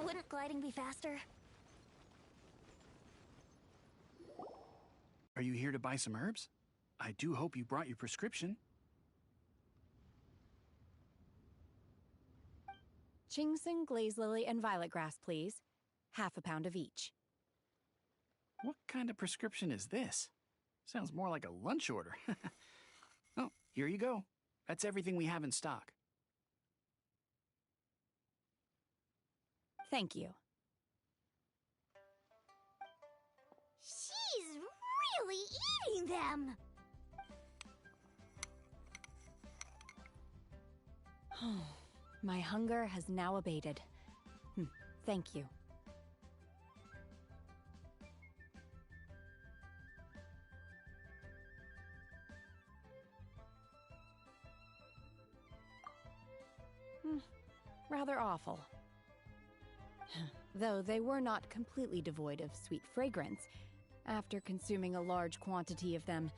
Wouldn't gliding be faster? Are you here to buy some herbs? I do hope you brought your prescription. Ginseng, glaze lily, and violet grass, please. Half a pound of each. What kind of prescription is this? Sounds more like a lunch order. Oh, here you go. That's everything we have in stock. Thank you. She's really eating them! My hunger has now abated. Thank you. Rather awful. Though they were not completely devoid of sweet fragrance, after consuming a large quantity of them,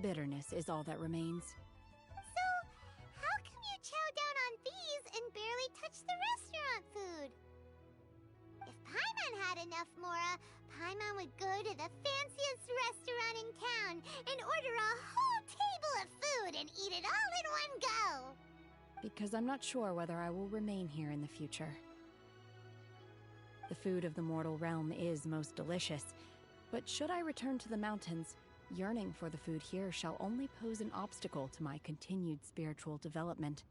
bitterness is all that remains. So, how come you chow down on these and barely touch the restaurant food? If Paimon had enough mora, Paimon would go to the fanciest restaurant in town and order a whole table of food and eat it all in one go! Because I'm not sure whether I will remain here in the future. The food of the mortal realm is most delicious, but should I return to the mountains, yearning for the food here shall only pose an obstacle to my continued spiritual development.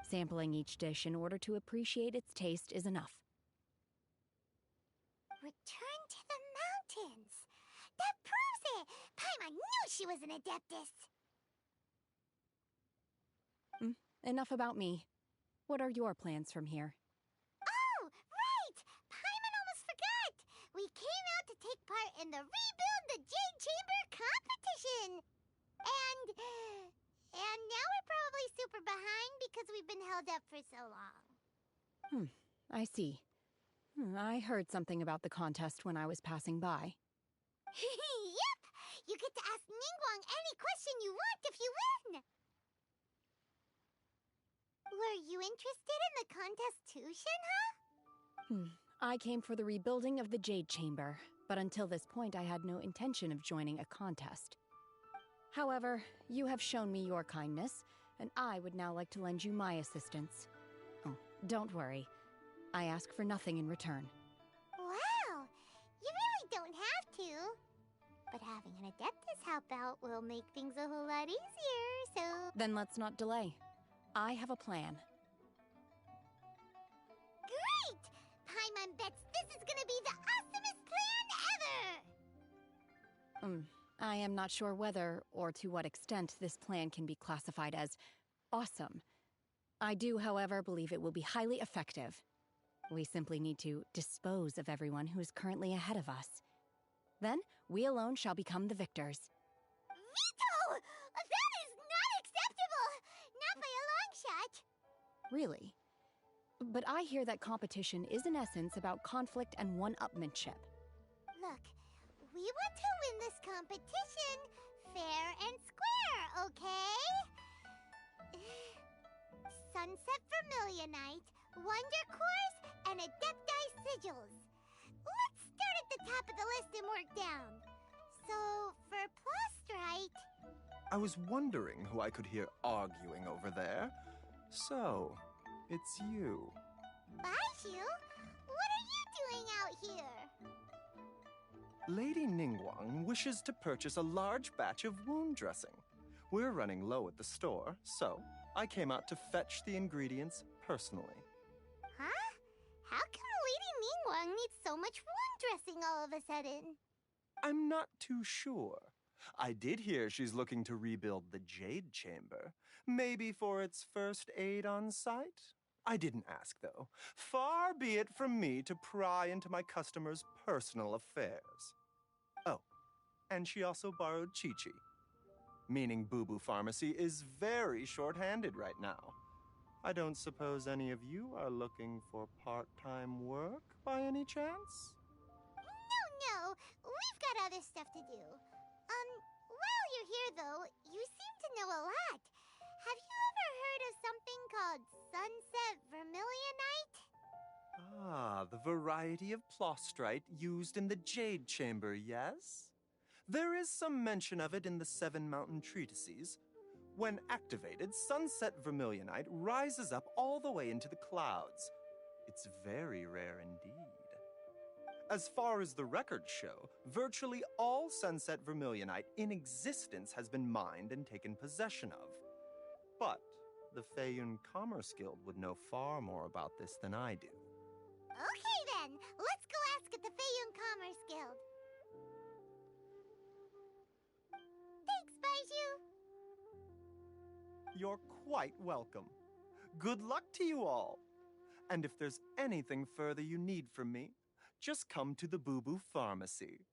Sampling each dish in order to appreciate its taste is enough. Return to the mountains! That proves it! Paimon knew she was an adeptus! Enough about me. What are your plans from here? Oh, right! Paimon almost forgot! We came out to take part in the Rebuild the Jade Chamber competition! And now we're probably super behind because we've been held up for so long. I see. I heard something about the contest when I was passing by. Yep! You get to ask Ningguang any question you want if you win! Were you interested in the contest too, Shenhe? I came for the rebuilding of the Jade Chamber, but until this point I had no intention of joining a contest. However, you have shown me your kindness, and I would now like to lend you my assistance. Oh, don't worry. I ask for nothing in return. Wow! You really don't have to. But having an Adeptus help out will make things a whole lot easier, so... Then let's not delay. I have a plan. Great! Paimon bets this is gonna be the awesomest plan ever! I am not sure whether, or to what extent, this plan can be classified as awesome. I do, however, believe it will be highly effective. We simply need to dispose of everyone who is currently ahead of us. Then, we alone shall become the victors. Veto! That is not acceptable! Not by a long shot! Really? But I hear that competition is in essence about conflict and one-upmanship. Look, we want to win this competition fair and square, okay? Sunset Vermilionite, Wonder Cores, and Adepti Sigils. Let's start at the top of the list and work down. So, for Plastrite... I was wondering who I could hear arguing over there. So, it's you. Baishu, what are you doing out here? Lady Ningguang wishes to purchase a large batch of wound dressing. We're running low at the store, so I came out to fetch the ingredients personally. Huh? How come Lady Ningguang needs so much wound dressing all of a sudden? I'm not too sure. I did hear she's looking to rebuild the Jade Chamber. Maybe for its first aid on site? I didn't ask, though. Far be it from me to pry into my customers' personal affairs. Oh, and she also borrowed Chi-Chi. Meaning Boo Boo Pharmacy is very short-handed right now. I don't suppose any of you are looking for part-time work by any chance? No, we've got other stuff to do. While you're here though, you seem to know a lot. Have you ever heard of something called Sunset Vermilionite? Ah, the variety of plostrite used in the Jade Chamber, yes? There is some mention of it in the Seven Mountain Treatises. When activated, sunset vermilionite rises up all the way into the clouds. It's very rare indeed. As far as the records show, virtually all sunset vermilionite in existence has been mined and taken possession of. But the Feiyun Commerce Guild would know far more about this than I do. Okay then, let's go ask at the Feiyun Commerce Guild. Thanks, Baiju. You're quite welcome. Good luck to you all. And if there's anything further you need from me, just come to the Boo Boo Pharmacy.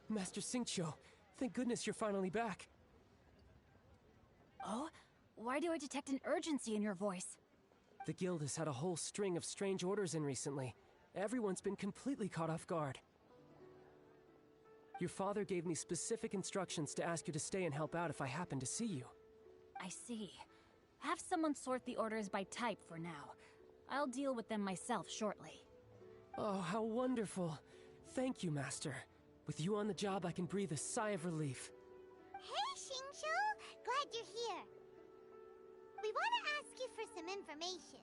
Master Xingqiu, thank goodness you're finally back. Oh? Why do I detect an urgency in your voice? The guild has had a whole string of strange orders in recently. Everyone's been completely caught off guard. Your father gave me specific instructions to ask you to stay and help out if I happen to see you. I see. Have someone sort the orders by type for now. I'll deal with them myself shortly. Oh, how wonderful. Thank you, Master. With you on the job, I can breathe a sigh of relief. Hey, Xingqiu! Glad you're here. We want to ask you for some information.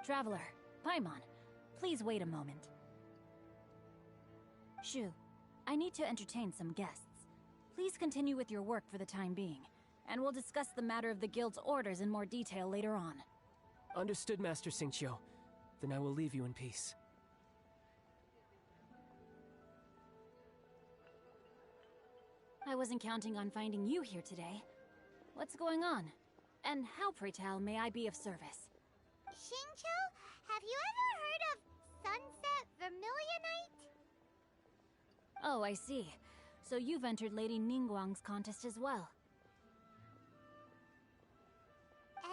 Traveler, Paimon, please wait a moment. Shu, I need to entertain some guests. Please continue with your work for the time being, and we'll discuss the matter of the guild's orders in more detail later on. Understood, Master Xingqiu. Then I will leave you in peace. I wasn't counting on finding you here today. What's going on? And how, pray tell, may I be of service? Xingqiu, have you ever heard of sunset vermilionite? Oh, I see. So you've entered Lady Ningguang's contest as well.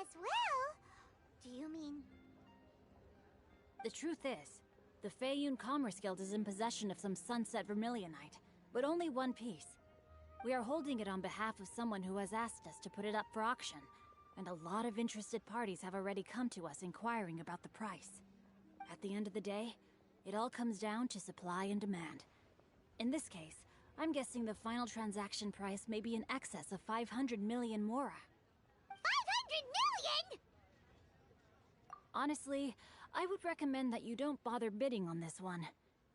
As well? Do you mean... The truth is, the Feiyun Commerce Guild is in possession of some sunset vermilionite, but only one piece. We are holding it on behalf of someone who has asked us to put it up for auction, and a lot of interested parties have already come to us inquiring about the price. At the end of the day, it all comes down to supply and demand. In this case, I'm guessing the final transaction price may be in excess of 500 million mora. 500 million?! Honestly, I would recommend that you don't bother bidding on this one.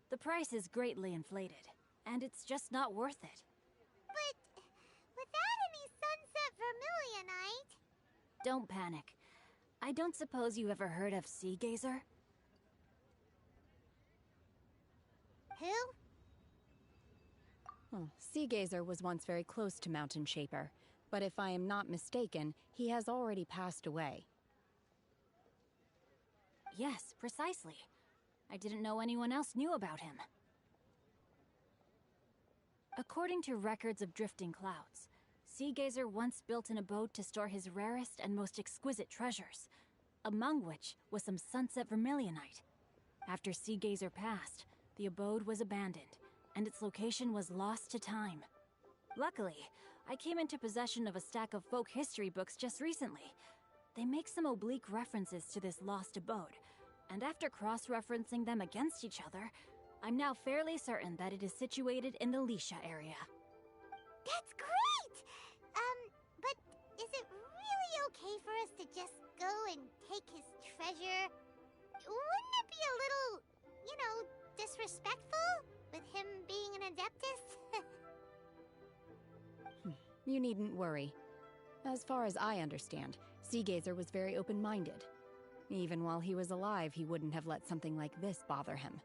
The price is greatly inflated, and it's just not worth it. But without any sunset vermilionite... Don't panic. I don't suppose you ever heard of Sea Gazer? Who? Sea Gazer was once very close to Mountain Shaper, but if I am not mistaken, he has already passed away. Yes, precisely. I didn't know anyone else knew about him. According to records of drifting clouds, Sea Gazer once built an abode to store his rarest and most exquisite treasures, among which was some sunset vermilionite. After Sea Gazer passed, the abode was abandoned, and its location was lost to time. Luckily, I came into possession of a stack of folk history books just recently. They make some oblique references to this lost abode, and after cross-referencing them against each other, I'm now fairly certain that it is situated in the Lisha area. That's great! But is it really okay for us to just go and take his treasure? Wouldn't it be a little, disrespectful? With him being an Adeptus? You needn't worry. As far as I understand, Sea Gazer was very open-minded. Even while he was alive, he wouldn't have let something like this bother him.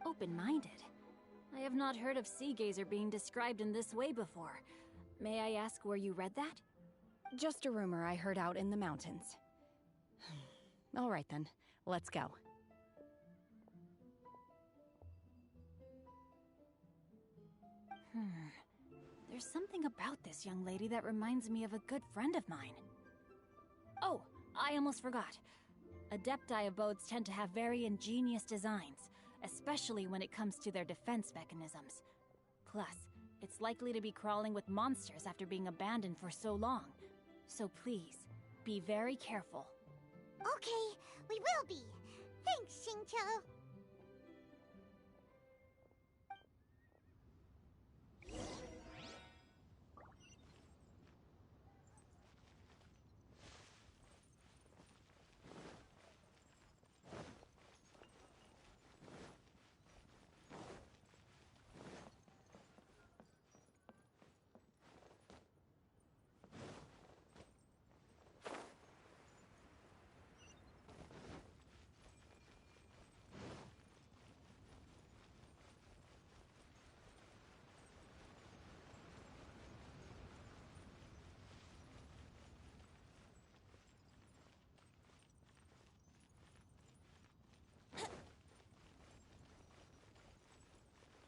Open-minded? I have not heard of Sea Gazer being described in this way before. May I ask where you read that? Just a rumor I heard out in the mountains. All right then, let's go. There's something about this young lady that reminds me of a good friend of mine. Oh, I almost forgot. Adepti abodes tend to have very ingenious designs, especially when it comes to their defense mechanisms. Plus, it's likely to be crawling with monsters after being abandoned for so long. So please, be very careful. Okay, we will be. Thanks, Xingqiu.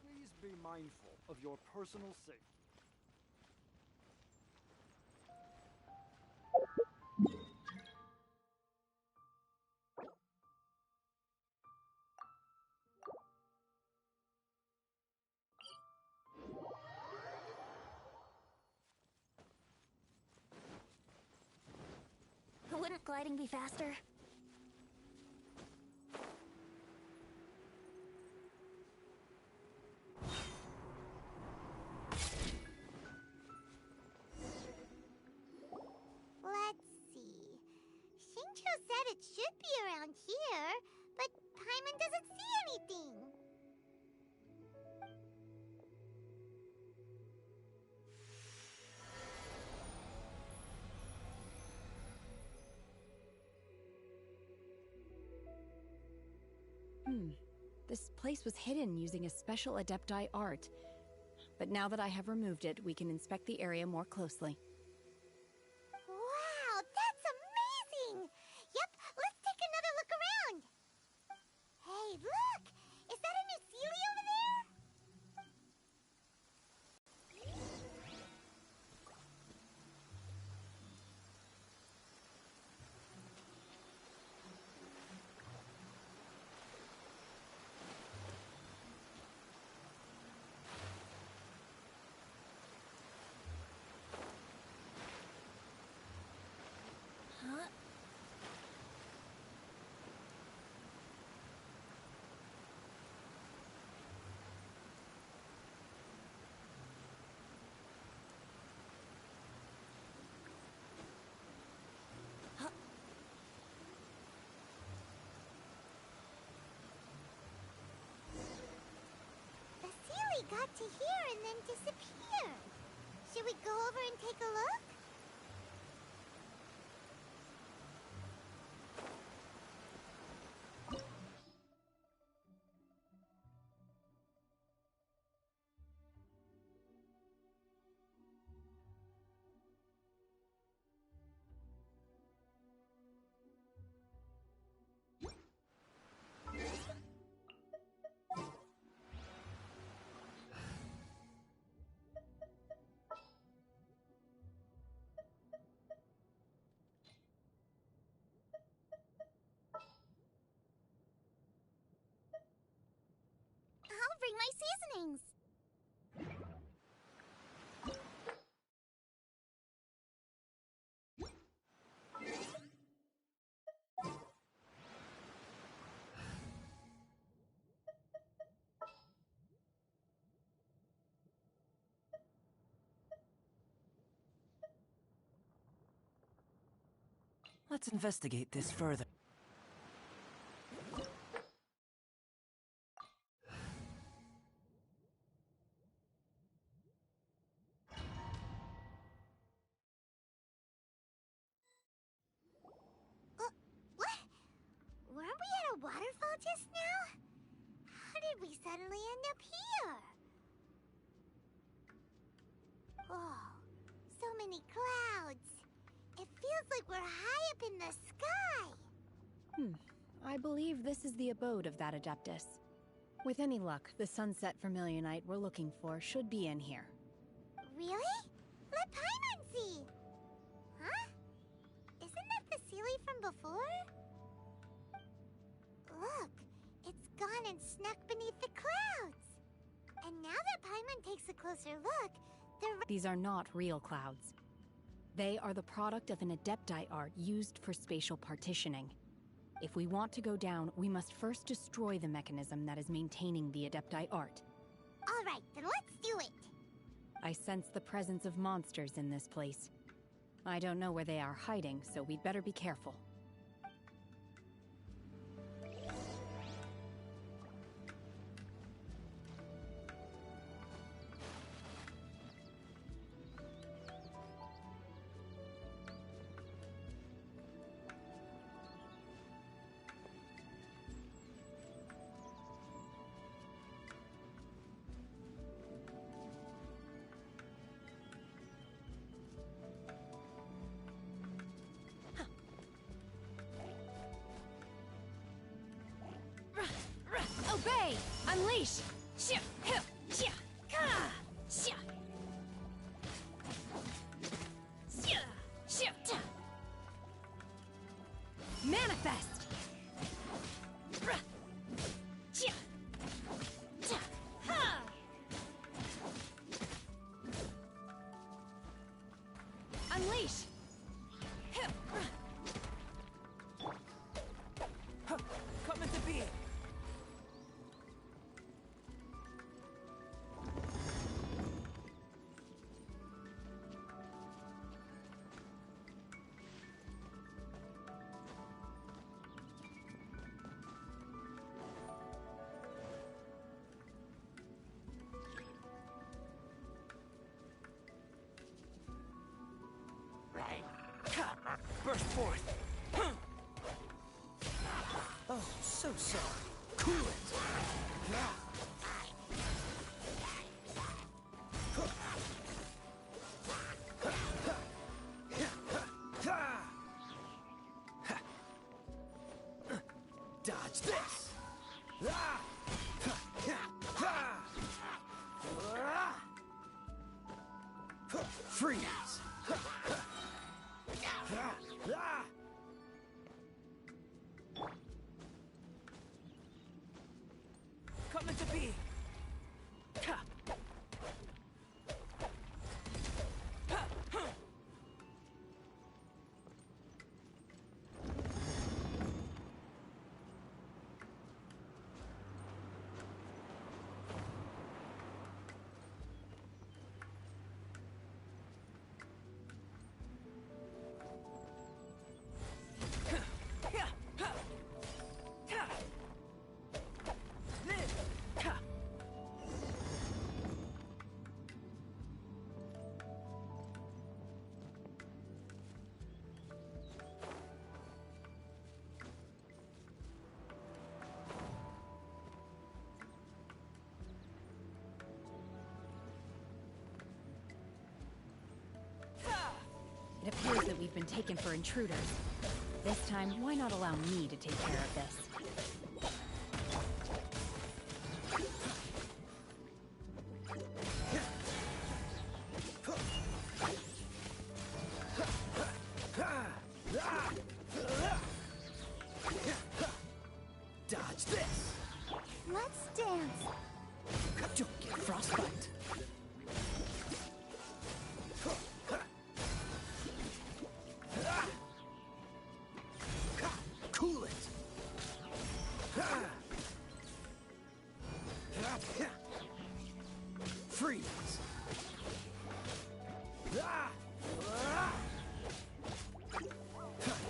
Please be mindful of your personal safety. Wouldn't gliding be faster? Let's see. Xingqiu said it should be around here, but Paimon doesn't see anything. This place was hidden using a special Adepti art. But now that I have removed it, we can inspect the area more closely. Wow, that's amazing! Yep, let's take another look around. Hey, look! Is that a new Sealy over there? Huh? The Sealy got to here and then disappeared. Should we go over and take a look? I'll bring my seasonings. Let's investigate this further. What? Weren't we at a waterfall just now? How did we suddenly end up here? Oh, so many clouds. It feels like we're high up in the sky. I believe this is the abode of that Adeptus. With any luck, the sunset Vermilionite we're looking for should be in here. Really? Let Paimon see. Huh? Isn't that the Sealy from before? Look, it's gone and snuck beneath the clouds. And now that Paimon takes a closer look, These are not real clouds. They are the product of an Adepti art used for spatial partitioning. If we want to go down, we must first destroy the mechanism that is maintaining the Adepti art. All right, then let's do it. I sense the presence of monsters in this place. I don't know where they are hiding, so we'd better be careful. Obey! Unleash! Manifest! Unleash! Come into being. Burst forth. Oh, so sorry. Cool it. Dodge this. Freeze. Come into being. It appears that we've been taken for intruders. This time, why not allow me to take care of this? Dodge this. Let's dance. Don't get frostbite. Cool it. Freeze.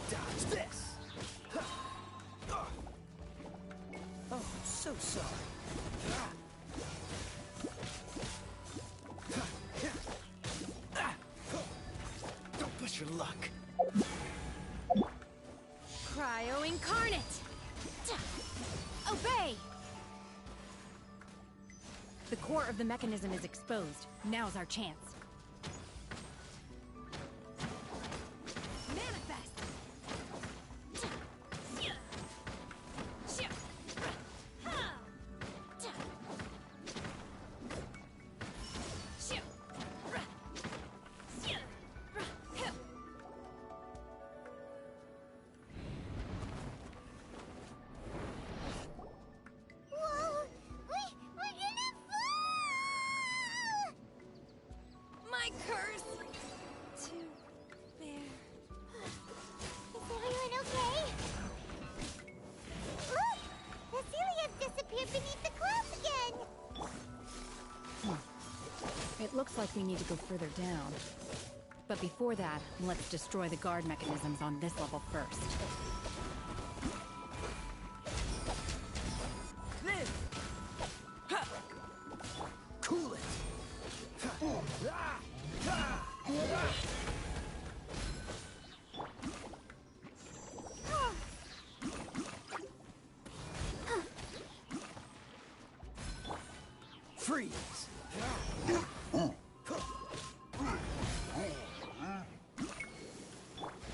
Dodge this. Oh, so sorry. Don't push your luck. Cryo Incarnate! Obey! The core of the mechanism is exposed. Now's our chance. Looks like we need to go further down. But before that, let's destroy the guard mechanisms on this level first. Live! Ha! Cool it! Freeze!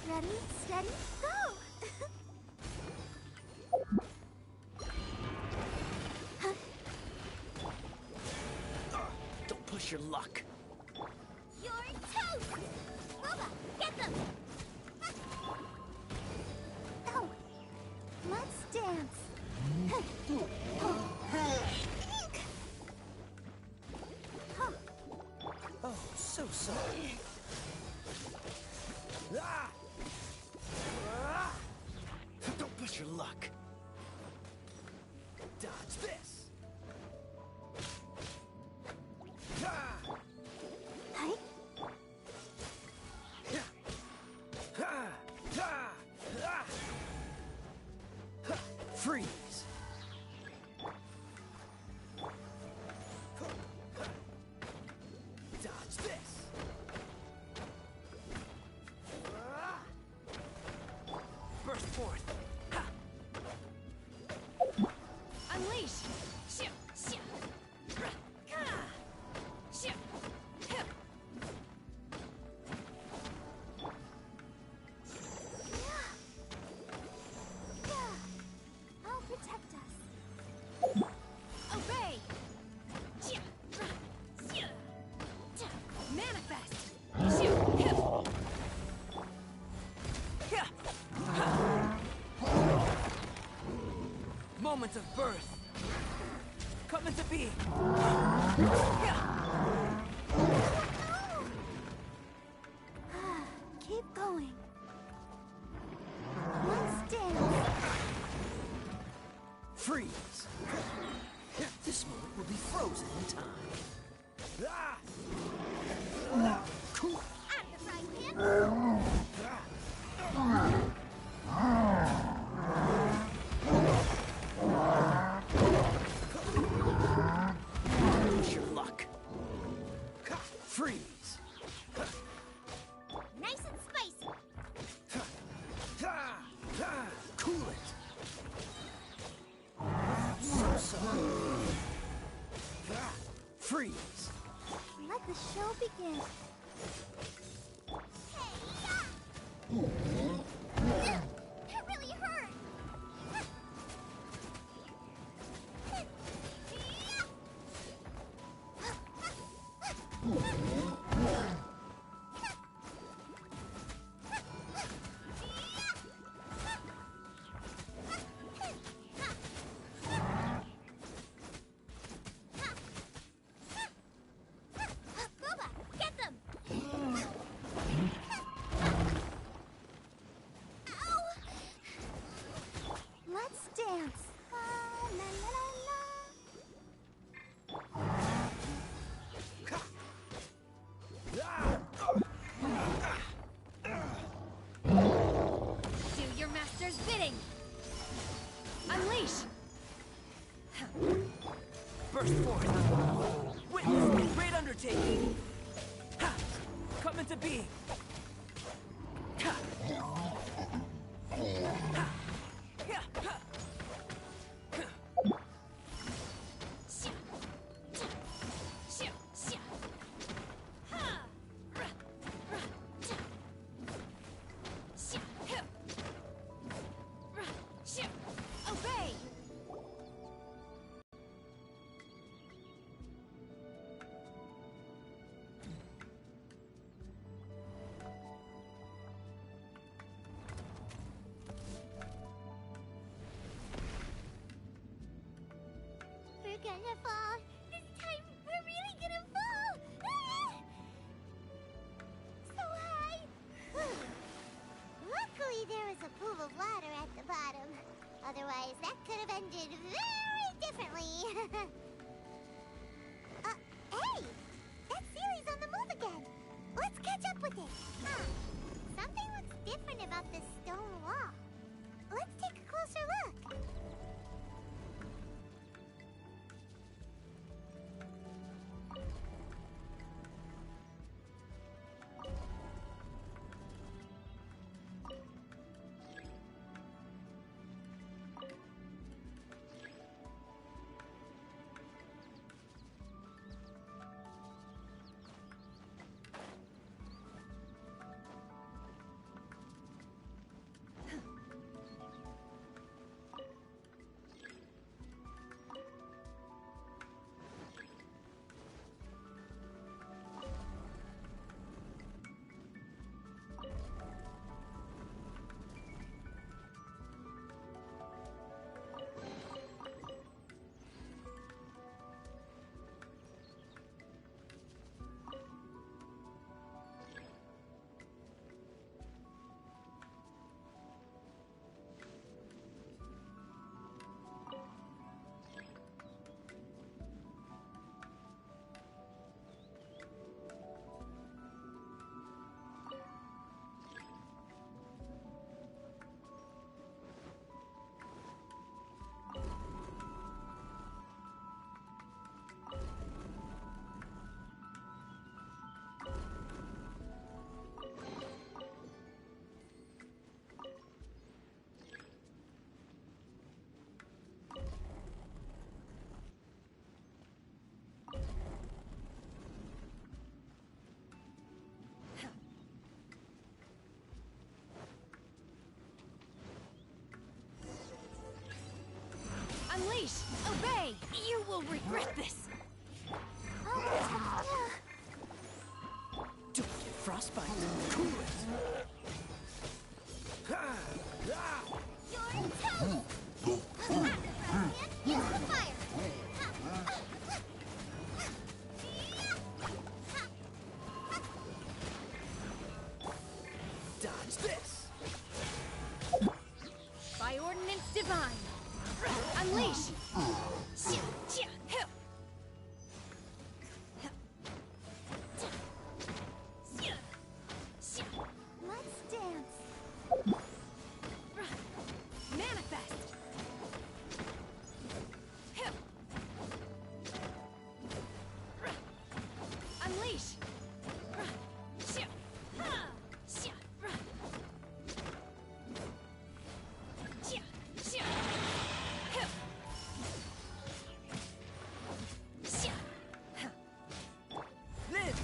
Ready, steady, go! Don't push your luck. You're toast! Boba, get them! Oh, let's dance. Oh, so sorry. Don't push your luck. Dodge this. Hey, Freeze. Dodge this. Burst forth. Ha! Unleash! Shoo! Shoo! Ka! Shoo! Hip! I'll protect us. Obey! Shoo! Shoo! Ta! Manifest! Shoo! Hip! Yeah. Moment of birth. Come into being. Yeah. Keep going. Let's dance. Freeze. This moment will be frozen in time. Cool. Out of the frying pan. Push your luck. Freeze. Nice and spicy. Cool it. So sorry. Freeze. Let the show begin. That really hurt. Boba, get them! Ow! Let's dance. La la la la. Do your master's bidding! Unleash! Burst forth. Witness the great undertaking. Ha! Come into being. Ha! Ha! Yeah! Ha! Shoo! Ta! Shoo! Shoo! Ha! Ra! Ra! Ta! Shoo! Hip! Ra! Shoo! Obey! We're gonna fall. This time, we're really gonna fall. Ah! So high. Luckily, there was a pool of water at the bottom. Otherwise, that could have ended very differently. Hey! That Celia about this stone wall. Let's take a closer look. Unleash! Obey! You will regret this! Don't get frostbite. Cool it. You're toast! Use the fire! Dodge this. By ordinance divine! Unleash! Let's dance. Manifest! Unleash! Live!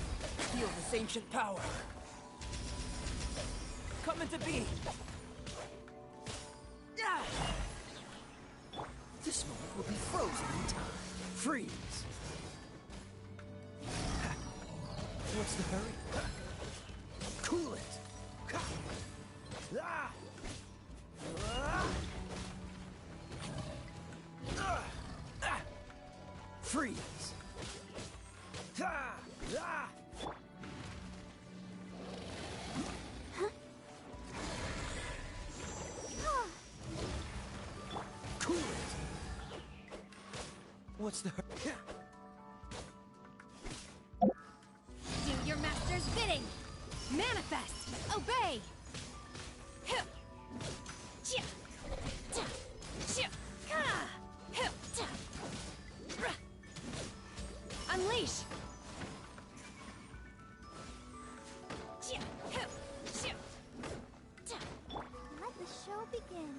Feel this ancient power. Come into being. Ah! This moment will be frozen in time. Freeze! Ha. What's the hurry? Ha. Cool it! Ha. Ah. Ah. Ah. Ah. Freeze! Ah. Ah. Cool it! What's the hurry? Do your master's bidding! Manifest! Obey! Unleash! Let the show begin.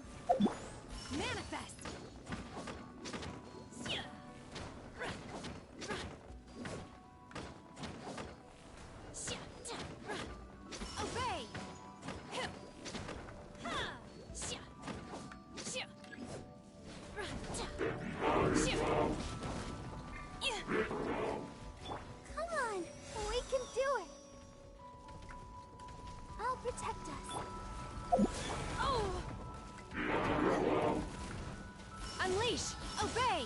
Manifest! Obey! Come on, we can do it. I'll protect us. Oh! Unleash! Obey!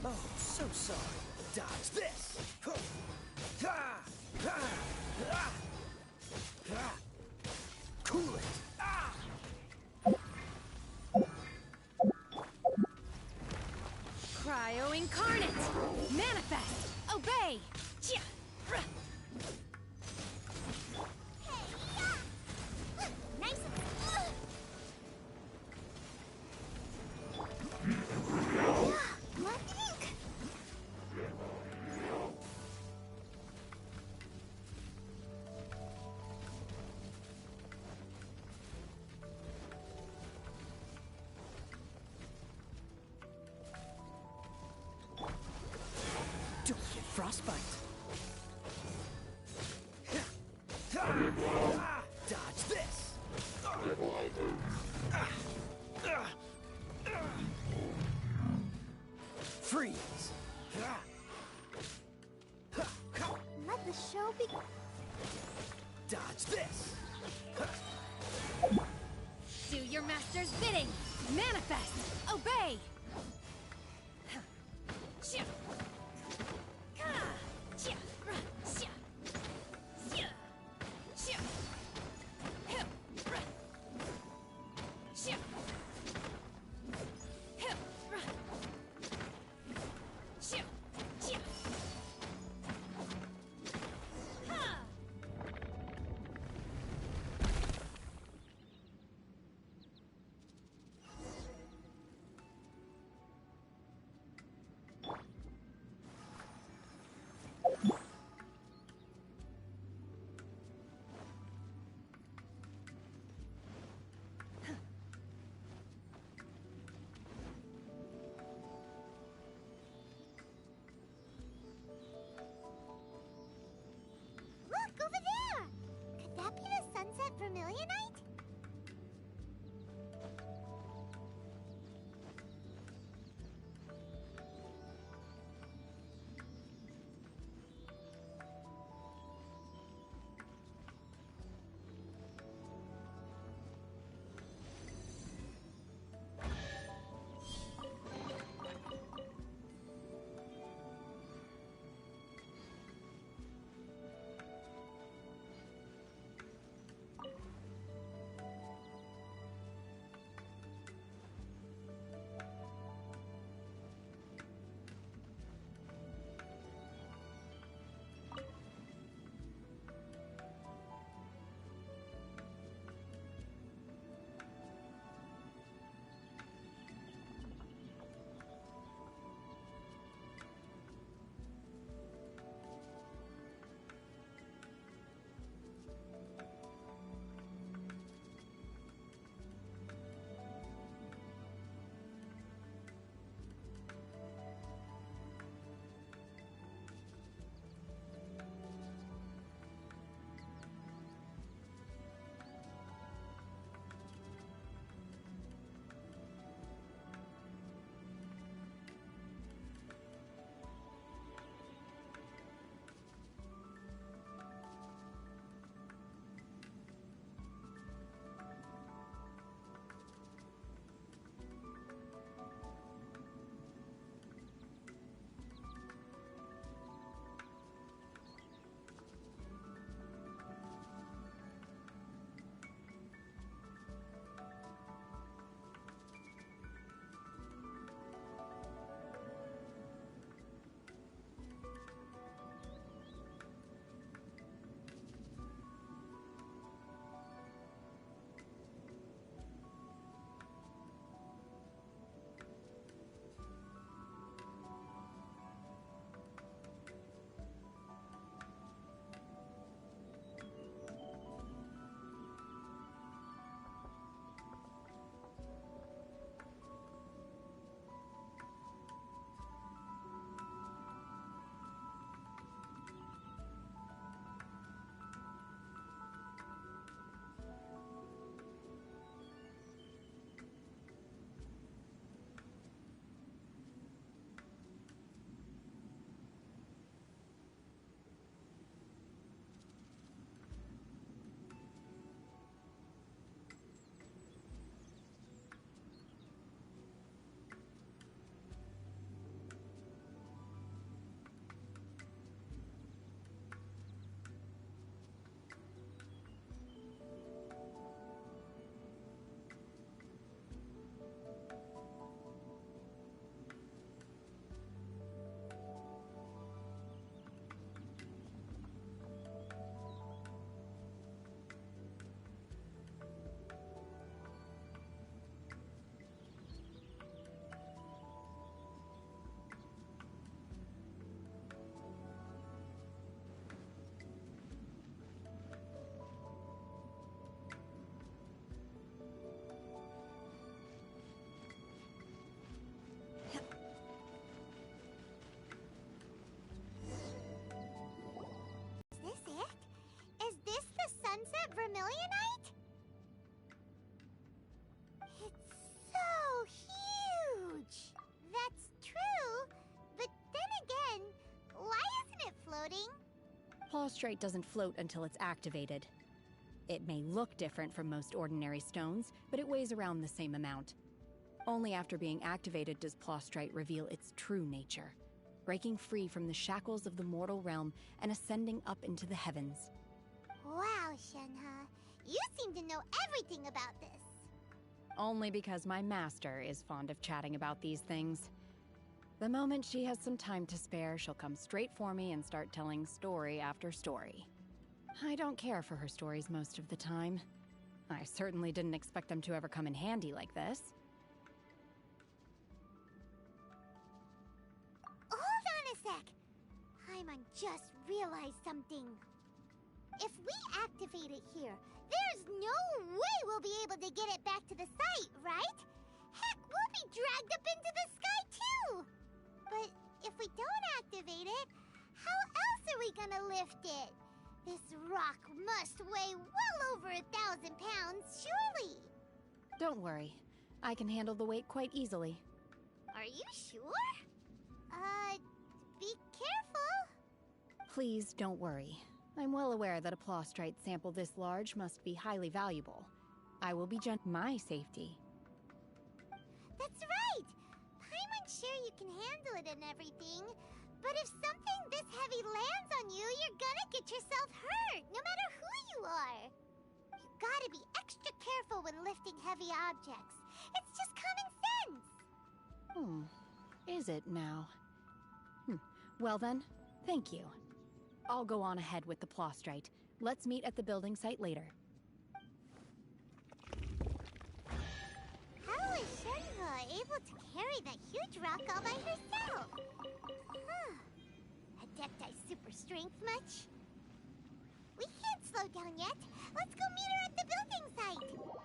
Oh, so sorry. Dodge this! Ah. Ah. Ah. Ah. Cool it! Ah. Cryo incarnate! Manifest! Obey! Obey! Chia! Nice. Left ink. Don't get frostbite. Dodge this. Freeze. Let the show be. Dodge this. Do your master's bidding! Manifest! Obey! Chia! Ka! Chia! Ra! Chia! Chia! Chia! Hip! Ra! Chia! Hip! Ra! Chia! Chia! Ha! Plostrite doesn't float until it's activated. It may look different from most ordinary stones, but it weighs around the same amount. Only after being activated does Plostrite reveal its true nature, breaking free from the shackles of the mortal realm and ascending up into the heavens. Wow, Shenhe. You seem to know everything about this. Only because my master is fond of chatting about these things. The moment she has some time to spare, she'll come straight for me and start telling story after story. I don't care for her stories most of the time. I certainly didn't expect them to ever come in handy like this. Hold on a sec. Paimon just realized something. If we activate it here, there's no way we'll be able to get it back to the site, right? Heck, we'll be dragged up into the sky too! But if we don't activate it, how else are we gonna lift it? This rock must weigh well over 1,000 pounds, surely! Don't worry. I can handle the weight quite easily. Are you sure? Be careful! Please don't worry. I'm well aware that a Plostrite sample this large must be highly valuable. I will be my safety. That's right! Paimon's sure you can handle it and everything, but if something this heavy lands on you, you're gonna get yourself hurt, no matter who you are. You gotta be extra careful when lifting heavy objects. It's just common sense. Is it now? Well then, thank you. I'll go on ahead with the Plostrite. Let's meet at the building site later. How is Shenhe able to carry that huge rock all by herself? Adepti super strength much? We can't slow down yet. Let's go meet her at the building site.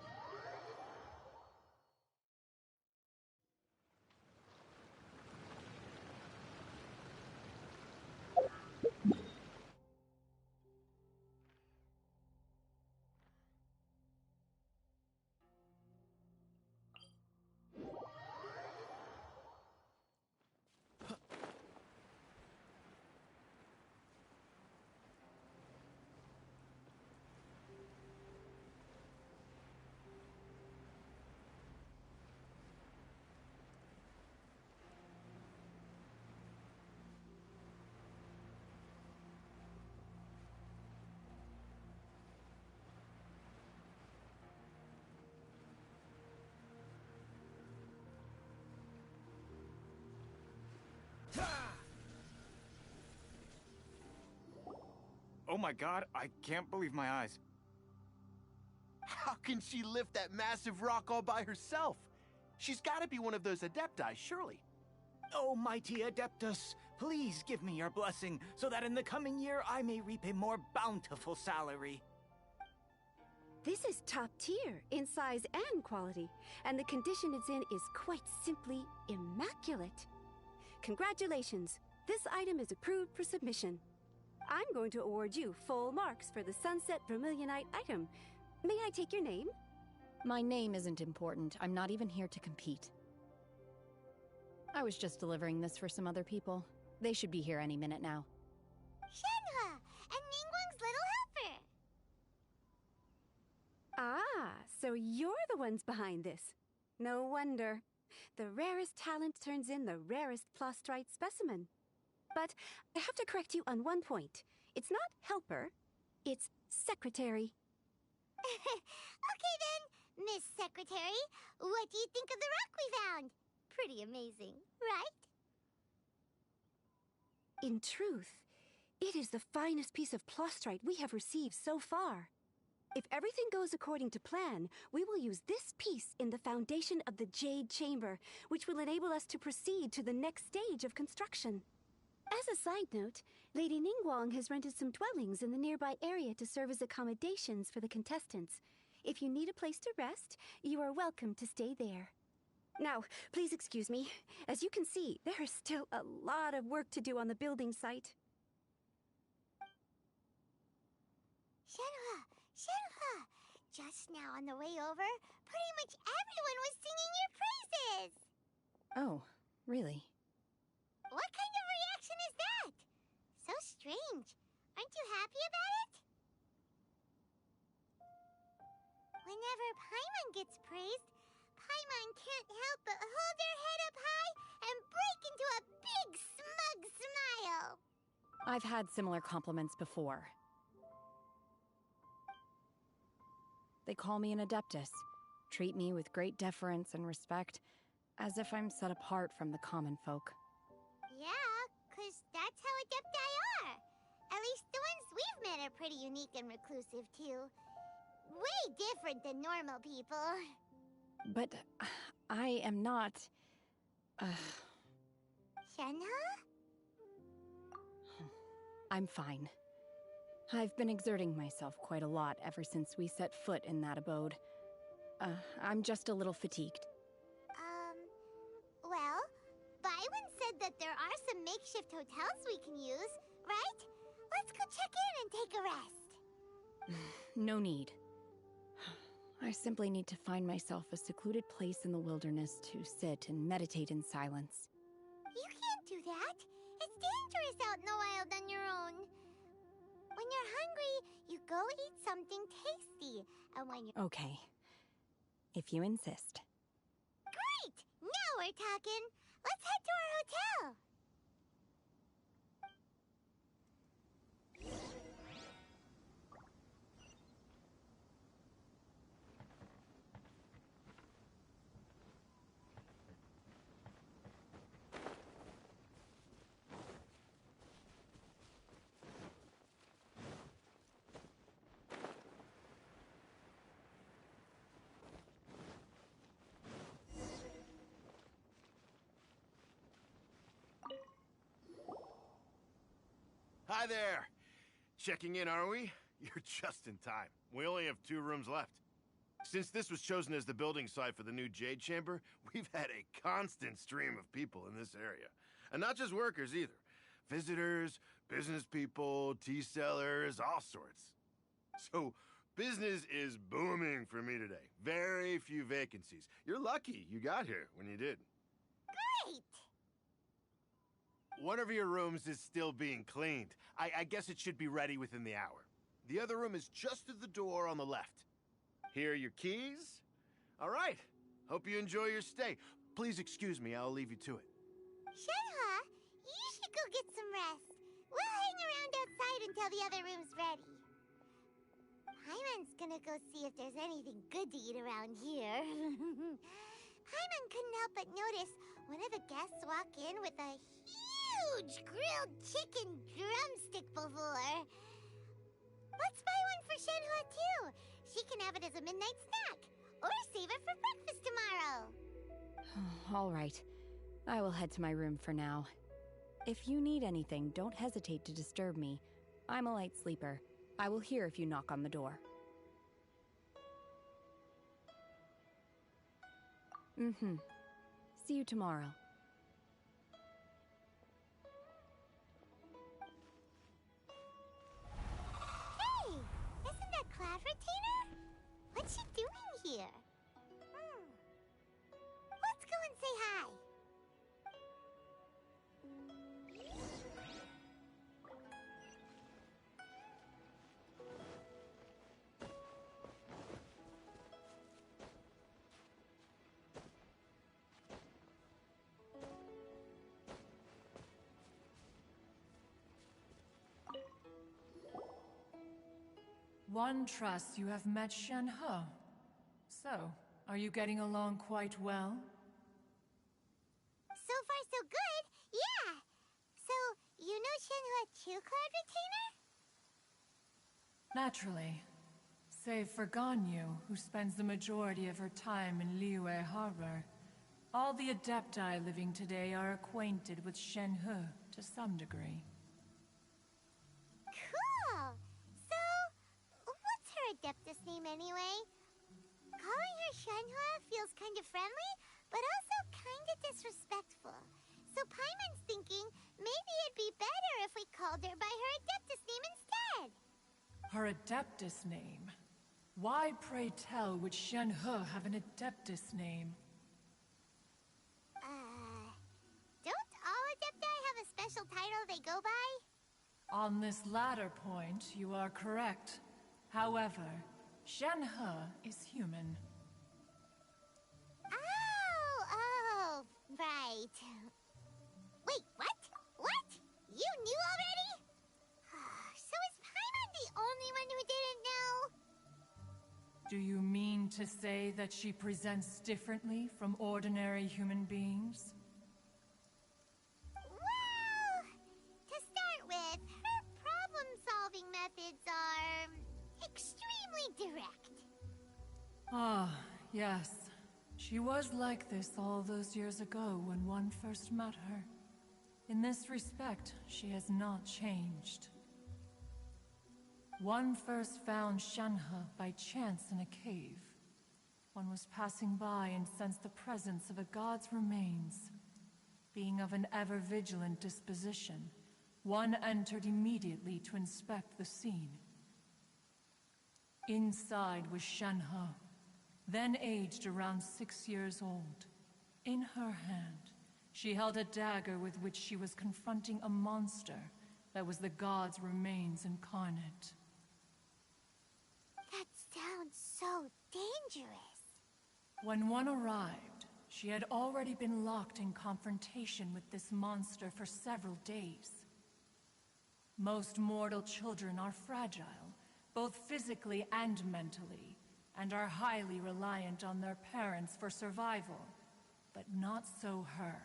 Oh my god, I can't believe my eyes. How can she lift that massive rock all by herself? She's gotta be one of those Adepti, surely. Oh, mighty Adeptus, please give me your blessing so that in the coming year I may reap a more bountiful salary. This is top tier in size and quality, and the condition it's in is quite simply immaculate. Congratulations, this item is approved for submission. I'm going to award you full marks for the Sunset Vermilionite item. May I take your name? My name isn't important. I'm not even here to compete. I was just delivering this for some other people. They should be here any minute now. Shenhe and Ningguang's little helper. Ah, so you're the ones behind this. No wonder. The rarest talent turns in the rarest Plostrite specimen. But I have to correct you on one point. It's not helper, it's secretary. Okay then, Miss Secretary, what do you think of the rock we found? Pretty amazing, right? In truth, it is the finest piece of Plostrite we have received so far. If everything goes according to plan, we will use this piece in the foundation of the Jade Chamber, which will enable us to proceed to the next stage of construction. As a side note, Lady Ningguang has rented some dwellings in the nearby area to serve as accommodations for the contestants. If you need a place to rest, you are welcome to stay there. Now, please excuse me. As you can see, there is still a lot of work to do on the building site. Shenhe! Just now on the way over, pretty much everyone was singing your praises! Oh, really? What kind of reaction is that? So strange. Aren't you happy praised, Paimon can't help but hold her head up high and break into a big smug smile. I've had similar compliments before. They call me an Adeptus, treat me with great deference and respect, as if I'm set apart from the common folk. Yeah, 'cause that's how Adepti are. At least the ones we've met are pretty unique and reclusive, too. Way different than normal people. But I am not... Shenhe? I'm fine. I've been exerting myself quite a lot ever since we set foot in that abode. I'm just a little fatigued. Well, Byron said that there are some makeshift hotels we can use, right? Let's go check in and take a rest. No need. I simply need to find myself a secluded place in the wilderness to sit and meditate in silence. You can't do that. It's dangerous out in the wild on your own. When you're hungry, you go eat something tasty. And when you're... Okay. If you insist. Great! Now we're talking. Let's head to our hotel. Hi there. Checking in, are we? You're just in time. We only have 2 rooms left. Since this was chosen as the building site for the new Jade Chamber, we've had a constant stream of people in this area. And not just workers either. Visitors, business people, tea sellers, all sorts. So, business is booming for me today. Very few vacancies. You're lucky you got here when you did. Great! One of your rooms is still being cleaned. I guess it should be ready within the hour. The other room is just at the door on the left. Here are your keys. All right. Hope you enjoy your stay. Please excuse me, I'll leave you to it. Shenhe, you should go get some rest. We'll hang around outside until the other room's ready. Paimon's gonna go see if there's anything good to eat around here. Paimon couldn't help but notice one of the guests walk in with a huge grilled chicken drumstick before. Let's buy one for Shenhe too. She can have it as a midnight snack, or save it for breakfast tomorrow. All right. I will head to my room for now. If you need anything, don't hesitate to disturb me. I'm a light sleeper. I will hear if you knock on the door. See you tomorrow. Hey! Isn't that Cloud Retainer? What's she doing here? Let's go and say hi. One trusts you have met Shenhe. So, are you getting along quite well? So far, so good. Yeah. So, you know Shenhe too, Cloud Retainer? Naturally. Save for Ganyu, who spends the majority of her time in Liyue Harbor. All the Adepti living today are acquainted with Shenhe to some degree. Cool. So, what's her Adeptus name anyway? Calling her Shenhe feels kind of friendly, but also kind of disrespectful. So Paimon's thinking maybe it'd be better if we called her by her Adeptus name instead. Her Adeptus name? Why, pray tell, would Shenhe have an Adeptus name? Don't all Adepti have a special title they go by? On this latter point, you are correct. However, Shenhe is human. to say that she presents differently from ordinary human beings? Well, to start with, her problem-solving methods are extremely direct. Ah, yes. She was like this all those years ago when one first met her. In this respect, she has not changed. One first found Shenhe by chance in a cave. One was passing by and sensed the presence of a god's remains. Being of an ever-vigilant disposition, one entered immediately to inspect the scene. Inside was Shenhe, then aged around 6 years old. In her hand, she held a dagger with which she was confronting a monster that was the god's remains incarnate. That sounds so dangerous. When one arrived, she had already been locked in confrontation with this monster for several days. Most mortal children are fragile, both physically and mentally, and are highly reliant on their parents for survival, but not so her.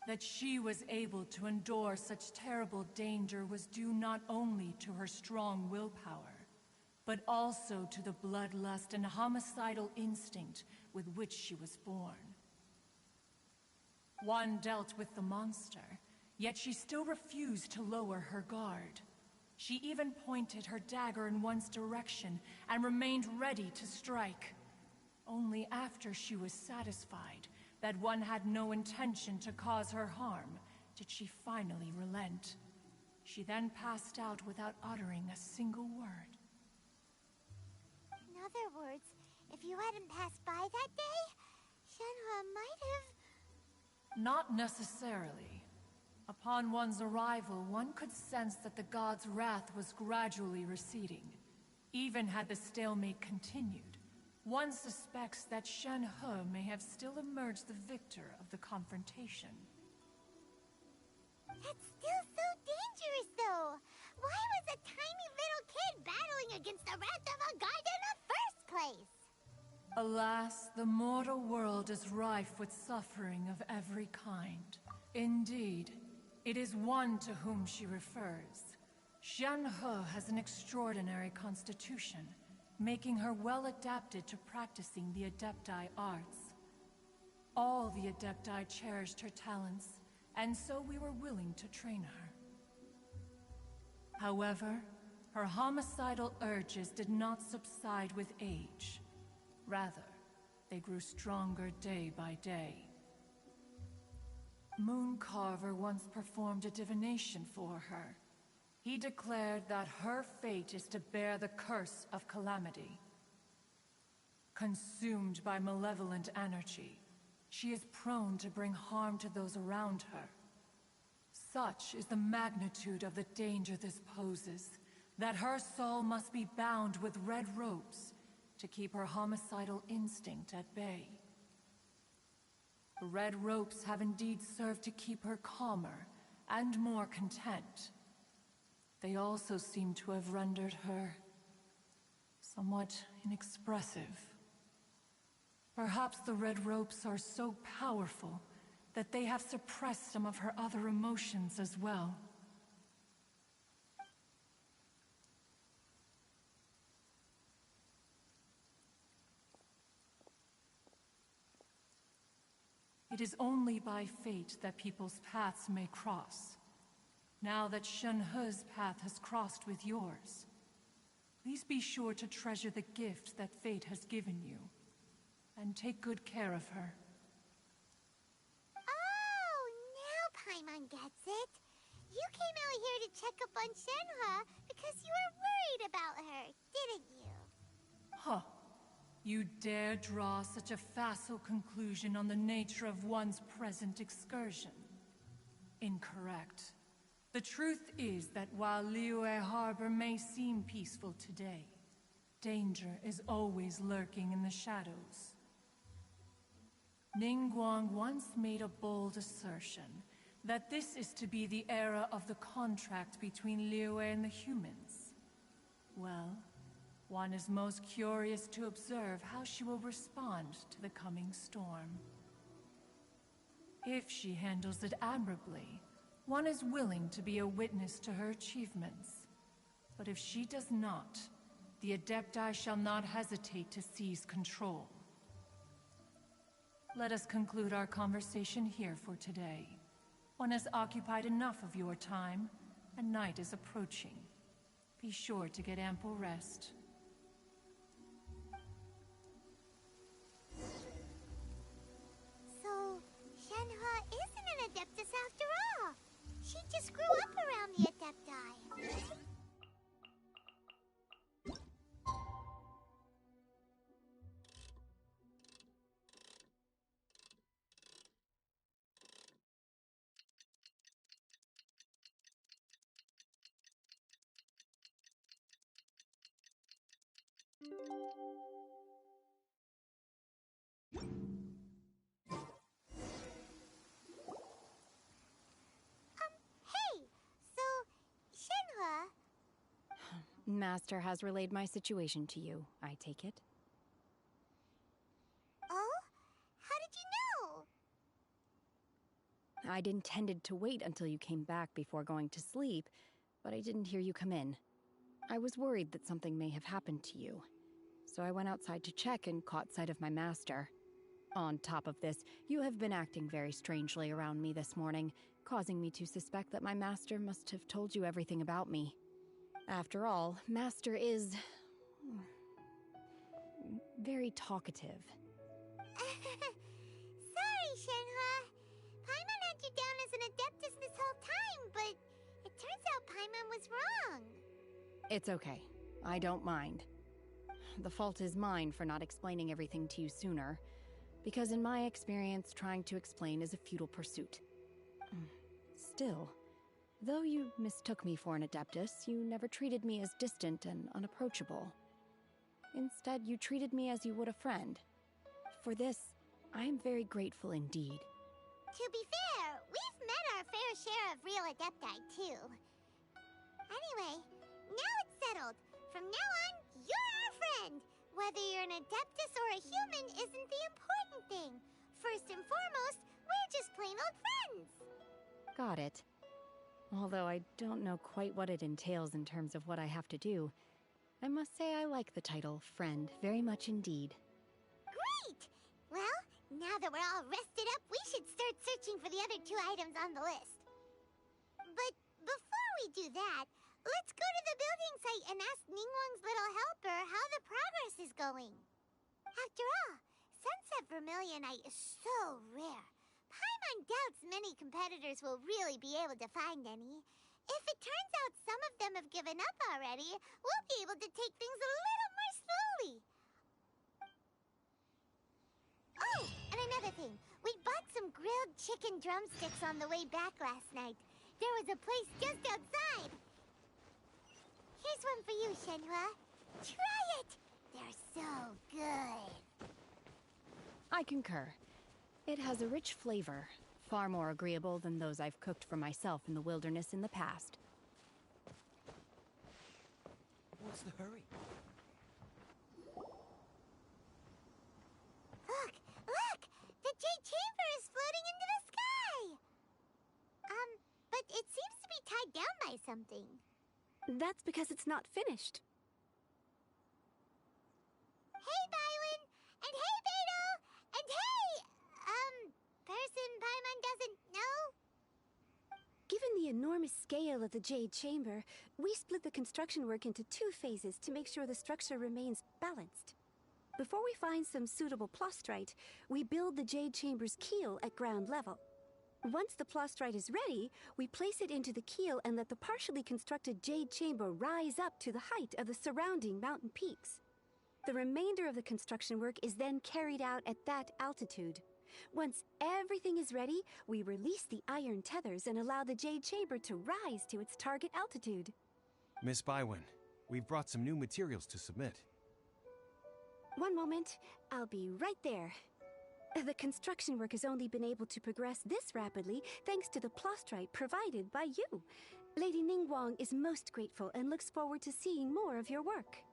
That she was able to endure such terrible danger was due not only to her strong willpower, but also to the bloodlust and homicidal instinct with which she was born. One dealt with the monster, yet she still refused to lower her guard. She even pointed her dagger in one's direction and remained ready to strike. Only after she was satisfied that one had no intention to cause her harm did she finally relent. She then passed out without uttering a single word. In other words, if you hadn't passed by that day, Shenhe might have... Not necessarily. Upon one's arrival, one could sense that the god's wrath was gradually receding. Even had the stalemate continued, one suspects that Shenhe may have still emerged the victor of the confrontation. That's still so dangerous, though. Why was a tiny little kid battling against the wrath of a god in the first place? Alas, the mortal world is rife with suffering of every kind. Indeed, it is one to whom she refers. Shenhe has an extraordinary constitution, making her well adapted to practicing the Adepti arts. All the Adepti cherished her talents, and so we were willing to train her. However, her homicidal urges did not subside with age. Rather, they grew stronger day by day. Mooncarver once performed a divination for her. He declared that her fate is to bear the curse of calamity. Consumed by malevolent energy, she is prone to bring harm to those around her. Such is the magnitude of the danger this poses, that her soul must be bound with red ropes to keep her homicidal instinct at bay. The red ropes have indeed served to keep her calmer and more content. They also seem to have rendered her somewhat inexpressive. Perhaps the red ropes are so powerful that they have suppressed some of her other emotions as well. It is only by fate that people's paths may cross. Now that Shenhe's path has crossed with yours, please be sure to treasure the gift that fate has given you, and take good care of her. Oh, now Paimon gets it. You came out here to check up on Shenhe because you were worried about her, didn't you? Huh. You dare draw such a facile conclusion on the nature of one's present excursion? Incorrect. The truth is that while Liyue Harbor may seem peaceful today, danger is always lurking in the shadows. Ningguang once made a bold assertion that this is to be the era of the contract between Liyue and the humans. Well, One is most curious to observe how she will respond to the coming storm. If she handles it admirably, one is willing to be a witness to her achievements. But if she does not, the Adepti shall not hesitate to seize control. Let us conclude our conversation here for today. One has occupied enough of your time, and night is approaching. Be sure to get ample rest. So, Shenhua isn't an Adeptus after all. She just grew up around the Adepti. Hey, so, Shenhua, Master has relayed my situation to you, I take it. oh? How did you know? I'd intended to wait until you came back before going to sleep, but I didn't hear you come in. I was worried that something may have happened to you, so I went outside to check and caught sight of my master. On top of this, you have been acting very strangely around me this morning, causing me to suspect that my master must have told you everything about me. After all, Master is very talkative. Sorry, Shenhua. Paimon had you down as an Adeptus this whole time, but it turns out Paimon was wrong. It's okay. I don't mind. The fault is mine for not explaining everything to you sooner, because in my experience, trying to explain is a futile pursuit. Still, though you mistook me for an Adeptus, you never treated me as distant and unapproachable. Instead, you treated me as you would a friend. For this, I am very grateful indeed. To be fair, we've met our fair share of real Adepti, too. Anyway, now it's settled. From now on, you're our friend. Whether you're an Adeptus or a human isn't the important thing. First and foremost, we're just plain old friends. Got it. Although I don't know quite what it entails in terms of what I have to do, I must say I like the title Friend very much indeed. Great! Well, now that we're all rested up, we should start searching for the other 2 items on the list. But before we do that, let's go to the building site and ask Ningguang's little helper how the progress is going. After all, Sunset Vermilionite is so rare. Paimon doubts many competitors will really be able to find any. If it turns out some of them have given up already, we'll be able to take things a little more slowly. Oh, and another thing. We bought some grilled chicken drumsticks on the way back last night. There was a place just outside. Here's one for you, Shenhua. Try it! They're so good. I concur. It has a rich flavor, far more agreeable than those I've cooked for myself in the wilderness in the past. What's the hurry? Look! Look! The Jade Chamber is floating into the sky! But it seems to be tied down by something. That's because it's not finished. Hey, Bylin! And hey, Beto! And hey! Person Paimon doesn't know? Given the enormous scale of the Jade Chamber, we split the construction work into 2 phases to make sure the structure remains balanced. Before we find some suitable plastrite, we build the Jade Chamber's keel at ground level. Once the plastrite is ready, we place it into the keel and let the partially constructed Jade Chamber rise up to the height of the surrounding mountain peaks. The remainder of the construction work is then carried out at that altitude. Once everything is ready, we release the iron tethers and allow the Jade Chamber to rise to its target altitude. Miss Bywin, we've brought some new materials to submit. One moment, I'll be right there. The construction work has only been able to progress this rapidly thanks to the plastrite provided by you. Lady Ningguang is most grateful and looks forward to seeing more of your work.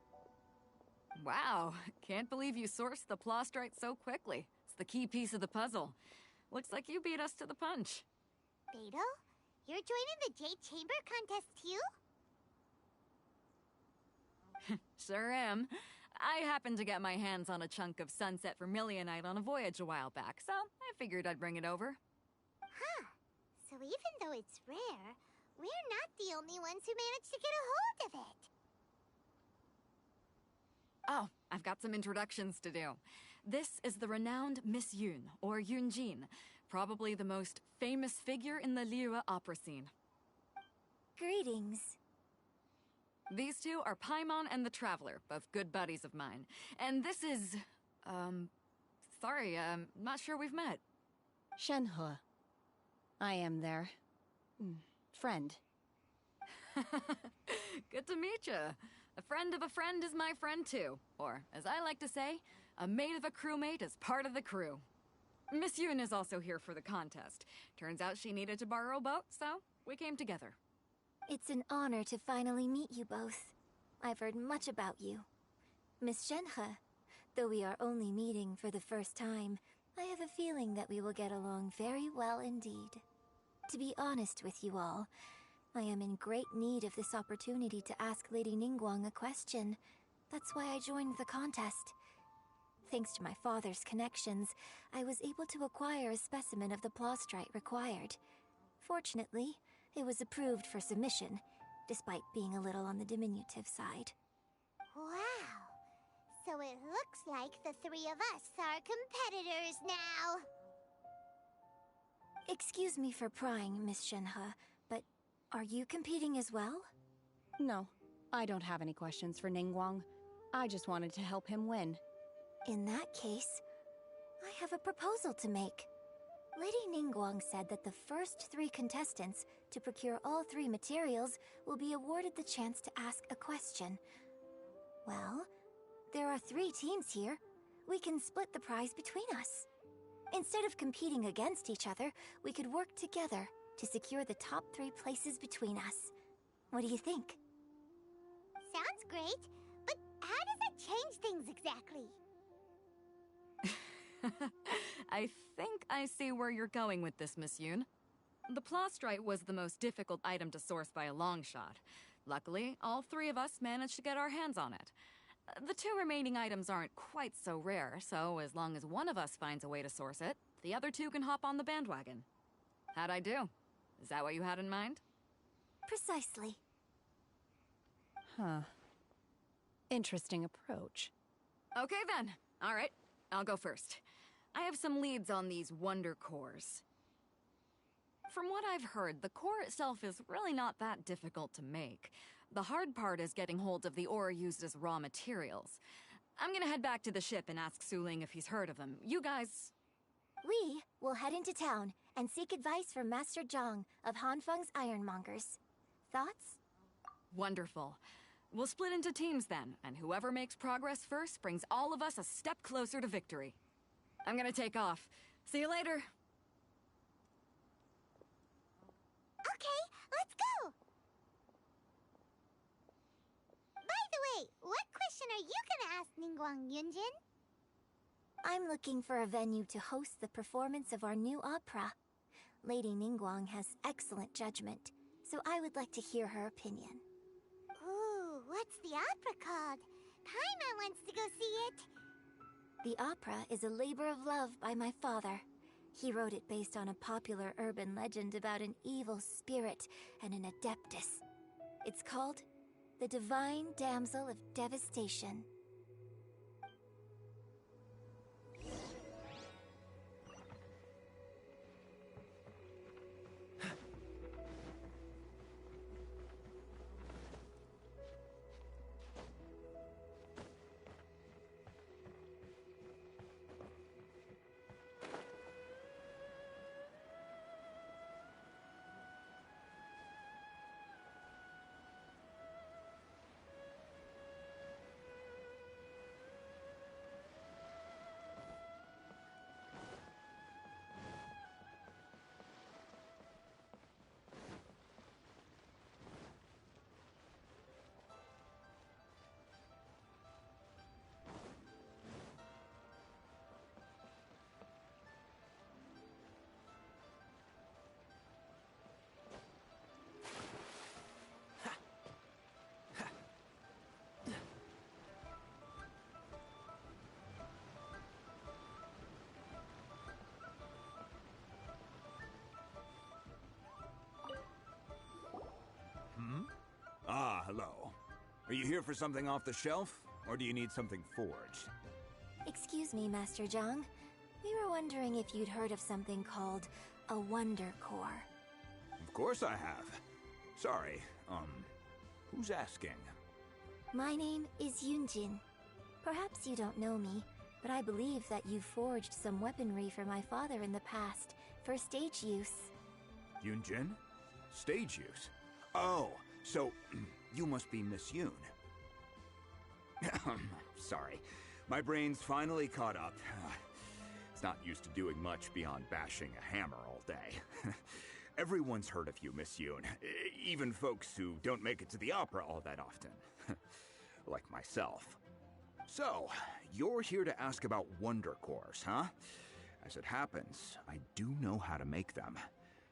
Wow, can't believe you sourced the Plostrite so quickly. It's the key piece of the puzzle. Looks like you beat us to the punch. Beidou, you're joining the Jade Chamber contest too? Sure am. I happened to get my hands on a chunk of Sunset Vermilionite on a voyage a while back, so I figured I'd bring it over. Huh. So even though it's rare, we're not the only ones who managed to get a hold of it. Oh, I've got some introductions to do. This is the renowned Miss Yun, or Yunjin, probably the most famous figure in the Liyue opera scene. Greetings. These two are Paimon and the Traveler, both good buddies of mine. And this is... sorry, not sure we've met. Shenhe. I am their... friend. Good to meet you. A friend of a friend is my friend too. Or, as I like to say, a mate of a crewmate is part of the crew. Miss Yun is also here for the contest. Turns out she needed to borrow a boat, so we came together. It's an honor to finally meet you both. I've heard much about you. Miss Shenhe, though we are only meeting for the first time, I have a feeling that we will get along very well indeed. To be honest with you all, I am in great need of this opportunity to ask Lady Ningguang a question. That's why I joined the contest. Thanks to my father's connections, I was able to acquire a specimen of the Plostrite required. Fortunately, it was approved for submission, despite being a little on the diminutive side. Wow. So it looks like the three of us are competitors now. Excuse me for prying, Miss Shenhe, but are you competing as well? No, I don't have any questions for Ningguang. I just wanted to help him win. In that case, I have a proposal to make. Lady Ningguang said that the first 3 contestants to procure all 3 materials will be awarded the chance to ask a question. Well, there are 3 teams here. We can split the prize between us. Instead of competing against each other, we could work together to secure the top 3 places between us. What do you think? Sounds great, but how does that change things exactly? I think I see where you're going with this, Miss Yun. The Plostrite was the most difficult item to source by a long shot. Luckily, all 3 of us managed to get our hands on it. The 2 remaining items aren't quite so rare, so as long as one of us finds a way to source it, the other 2 can hop on the bandwagon. How'd I do? Is that what you had in mind? Precisely. Huh. Interesting approach. Okay then. All right, I'll go first. I have some leads on these wonder cores. From what I've heard, the core itself is really not that difficult to make. The hard part is getting hold of the ore used as raw materials. I'm gonna head back to the ship and ask Suling if he's heard of them. You guys... We will head into town and seek advice from Master Zhang of Hanfeng's Ironmongers. Thoughts? Wonderful. We'll split into teams then, and whoever makes progress first brings all of us a step closer to victory. I'm gonna take off. See you later. Okay, let's go! By the way, what question are you gonna ask Ningguang, Yunjin? I'm looking for a venue to host the performance of our new opera. Lady Ningguang has excellent judgment, so I would like to hear her opinion. Ooh, what's the opera called? Paimon wants to go see it. The opera is a labor of love by my father. He wrote it based on a popular urban legend about an evil spirit and an adeptus. It's called The Divine Damsel of Devastation. Are you here for something off the shelf, or do you need something forged? Excuse me, Master Zhang. We were wondering if you'd heard of something called a Wonder Core. Of course I have. Sorry, who's asking? My name is Yunjin. Perhaps you don't know me, but I believe that you forged some weaponry for my father in the past, for stage use. Yunjin? Stage use? Oh, so you must be Miss Yoon. Sorry, my brain's finally caught up. It's not used to doing much beyond bashing a hammer all day. Everyone's heard of you, Miss Yoon. Even folks who don't make it to the opera all that often. Like myself. So, you're here to ask about Wonder Cores, huh? As it happens, I do know how to make them.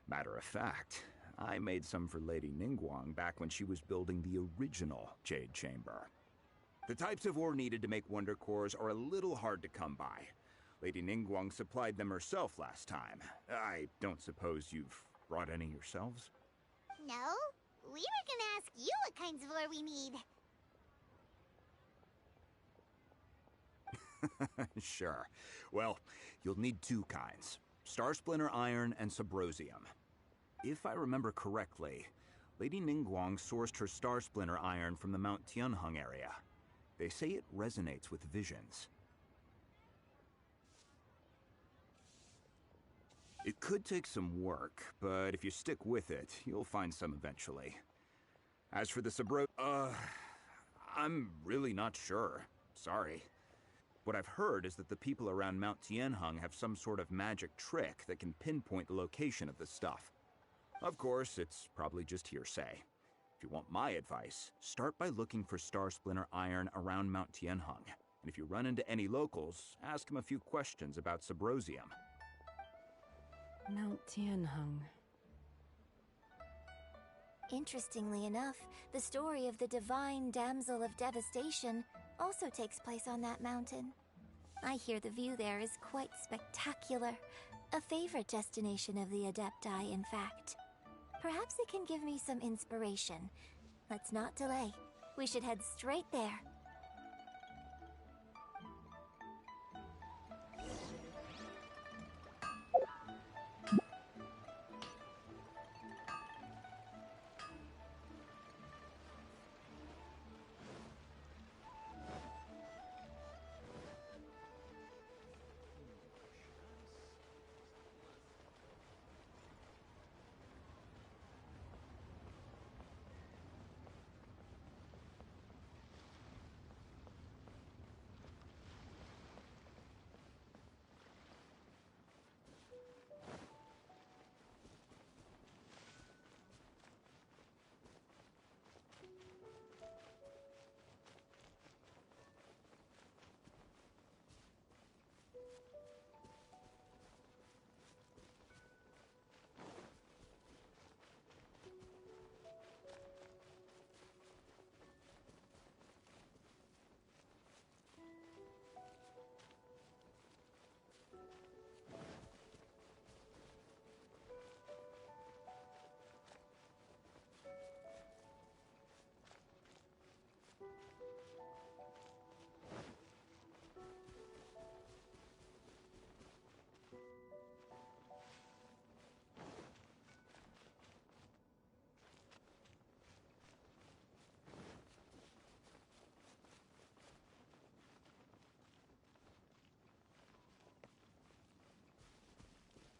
Matter of fact, I made some for Lady Ningguang back when she was building the original Jade Chamber. The types of ore needed to make Wonder Cores are a little hard to come by. Lady Ningguang supplied them herself last time. I don't suppose you've brought any yourselves? No, we were gonna ask you what kinds of ore we need. Sure. Well, you'll need two kinds. Star Splinter Iron and Subrosium. If I remember correctly, Lady Ningguang sourced her Star Splinter Iron from the Mount Tianheng area. They say it resonates with visions. It could take some work, but if you stick with it, you'll find some eventually. As for the I'm really not sure. Sorry. What I've heard is that the people around Mount Tianheng have some sort of magic trick that can pinpoint the location of the stuff. Of course, it's probably just hearsay. If you want my advice, start by looking for Star Splinter Iron around Mount Tianheng. And if you run into any locals, ask them a few questions about Subrosium. Mount Tianheng. Interestingly enough, the story of the divine damsel of devastation also takes place on that mountain. I hear the view there is quite spectacular. A favorite destination of the Adepti, in fact. Perhaps it can give me some inspiration. Let's not delay. We should head straight there.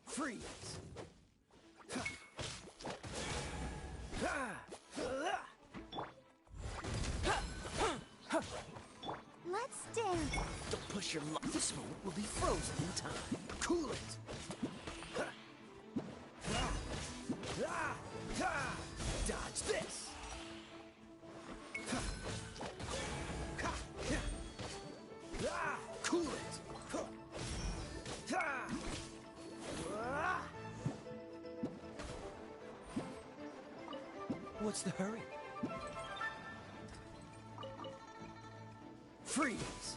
Freeze! Let's dance! Don't push your luck. This moment will be frozen in time. Cool it! Dodge this! Cool it! What's the hurry? Freeze!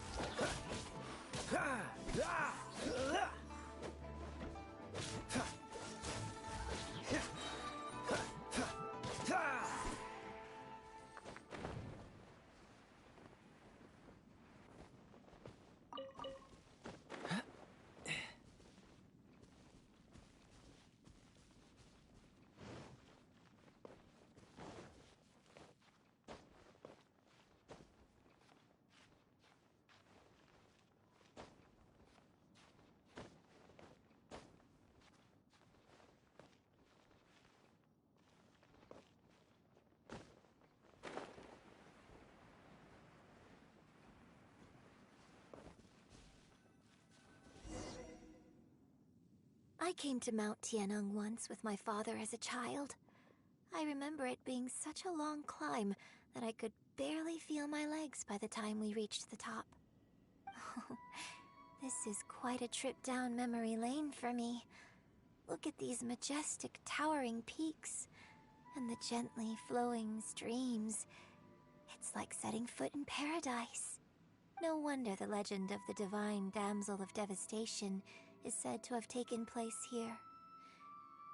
I came to Mount Tianeng once with my father as a child. I remember it being such a long climb that I could barely feel my legs by the time we reached the top. This is quite a trip down memory lane for me. Look at these majestic, towering peaks, and the gently flowing streams. It's like setting foot in paradise. No wonder the legend of the divine damsel of devastation is said to have taken place here.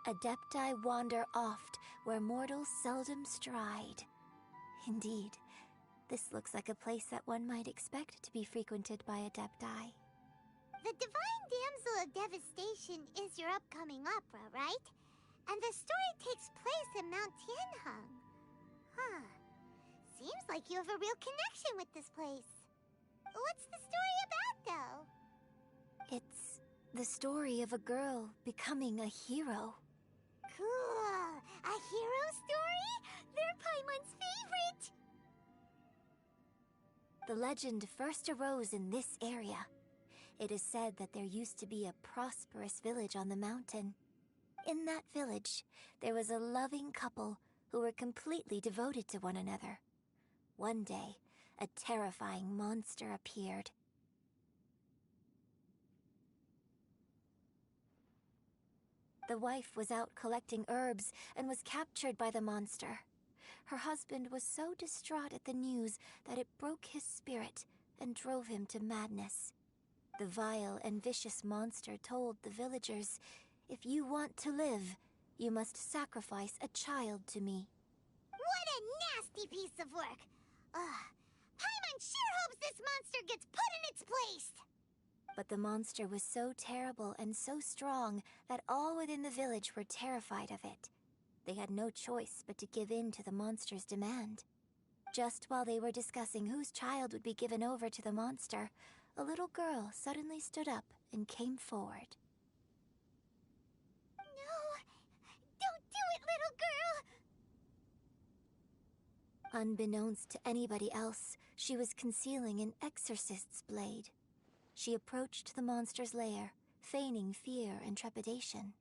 Adepti wander oft where mortals seldom stride. Indeed, this looks like a place that one might expect to be frequented by Adepti. The Divine Damsel of Devastation is your upcoming opera, right? And the story takes place in Mount Tianheng. Huh. Seems like you have a real connection with this place. What's the story about, though? It's the story of a girl becoming a hero. Cool! A hero story? They're Paimon's favorite! The legend first arose in this area. It is said that there used to be a prosperous village on the mountain. In that village, there was a loving couple who were completely devoted to one another. One day, a terrifying monster appeared. The wife was out collecting herbs and was captured by the monster. Her husband was so distraught at the news that it broke his spirit and drove him to madness. The vile and vicious monster told the villagers, "If you want to live, you must sacrifice a child to me." What a nasty piece of work! Paimon sure hopes this monster gets put in its place! But the monster was so terrible and so strong that all within the village were terrified of it. They had no choice but to give in to the monster's demand. Just while they were discussing whose child would be given over to the monster, a little girl suddenly stood up and came forward. No! Don't do it, little girl! Unbeknownst to anybody else, she was concealing an exorcist's blade. She approached the monster's lair, feigning fear and trepidation.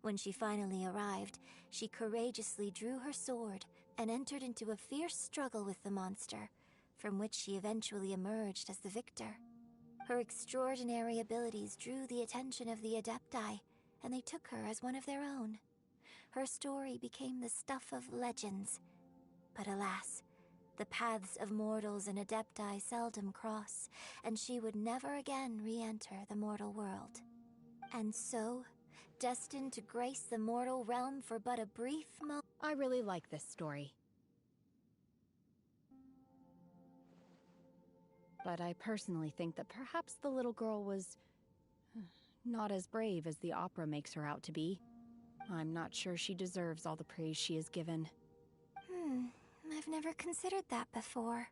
When she finally arrived, she courageously drew her sword and entered into a fierce struggle with the monster, from which she eventually emerged as the victor. Her extraordinary abilities drew the attention of the Adepti, and they took her as one of their own. Her story became the stuff of legends. But alas, the paths of mortals and Adepti seldom cross, and she would never again re-enter the mortal world. And so, destined to grace the mortal realm for but a brief moment... I really like this story. But I personally think that perhaps the little girl was not as brave as the opera makes her out to be. I'm not sure she deserves all the praise she is given. I've never considered that before.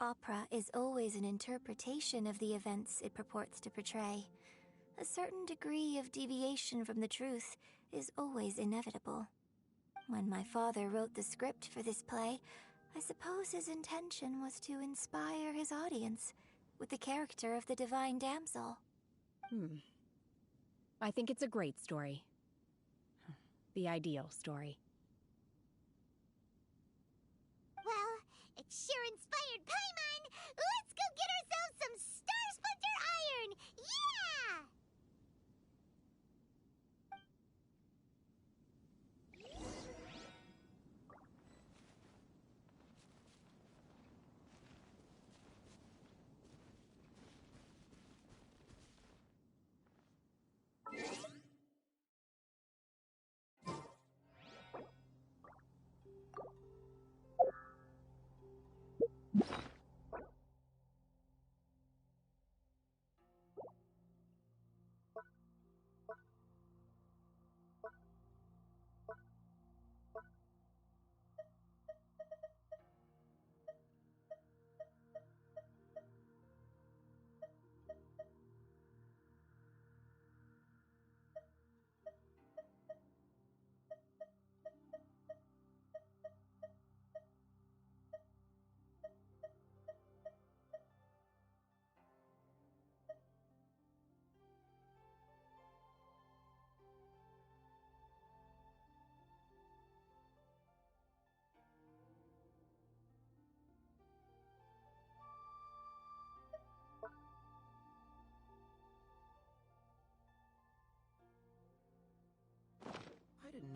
Opera is always an interpretation of the events it purports to portray. A certain degree of deviation from the truth is always inevitable. When my father wrote the script for this play, I suppose his intention was to inspire his audience with the character of the divine damsel. I think it's a great story. The ideal story. Well, it sure inspired Paimon! Let's go get ourselves some Star Splinter Iron! Yeah!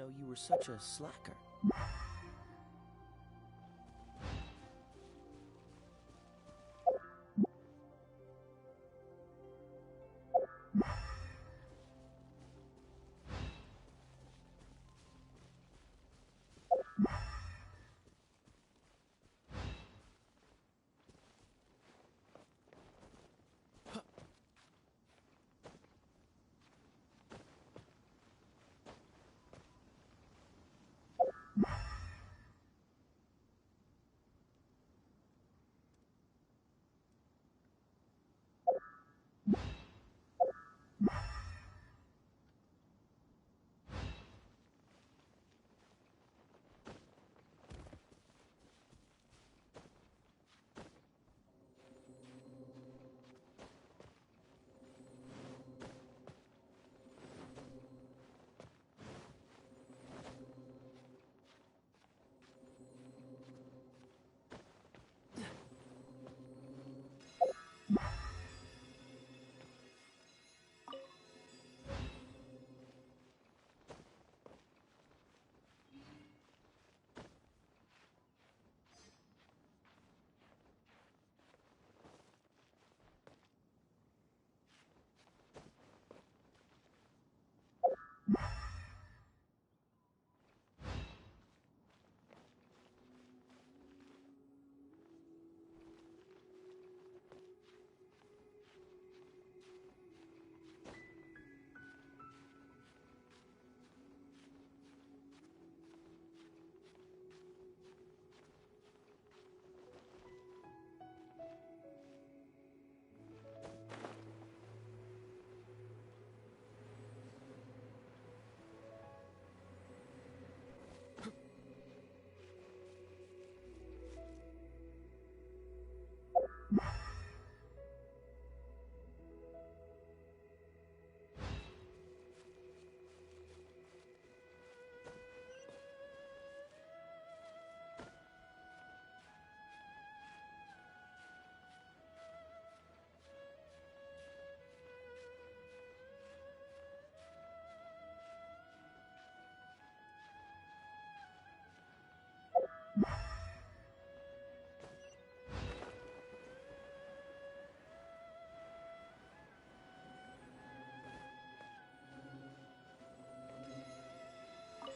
know you were such a slacker.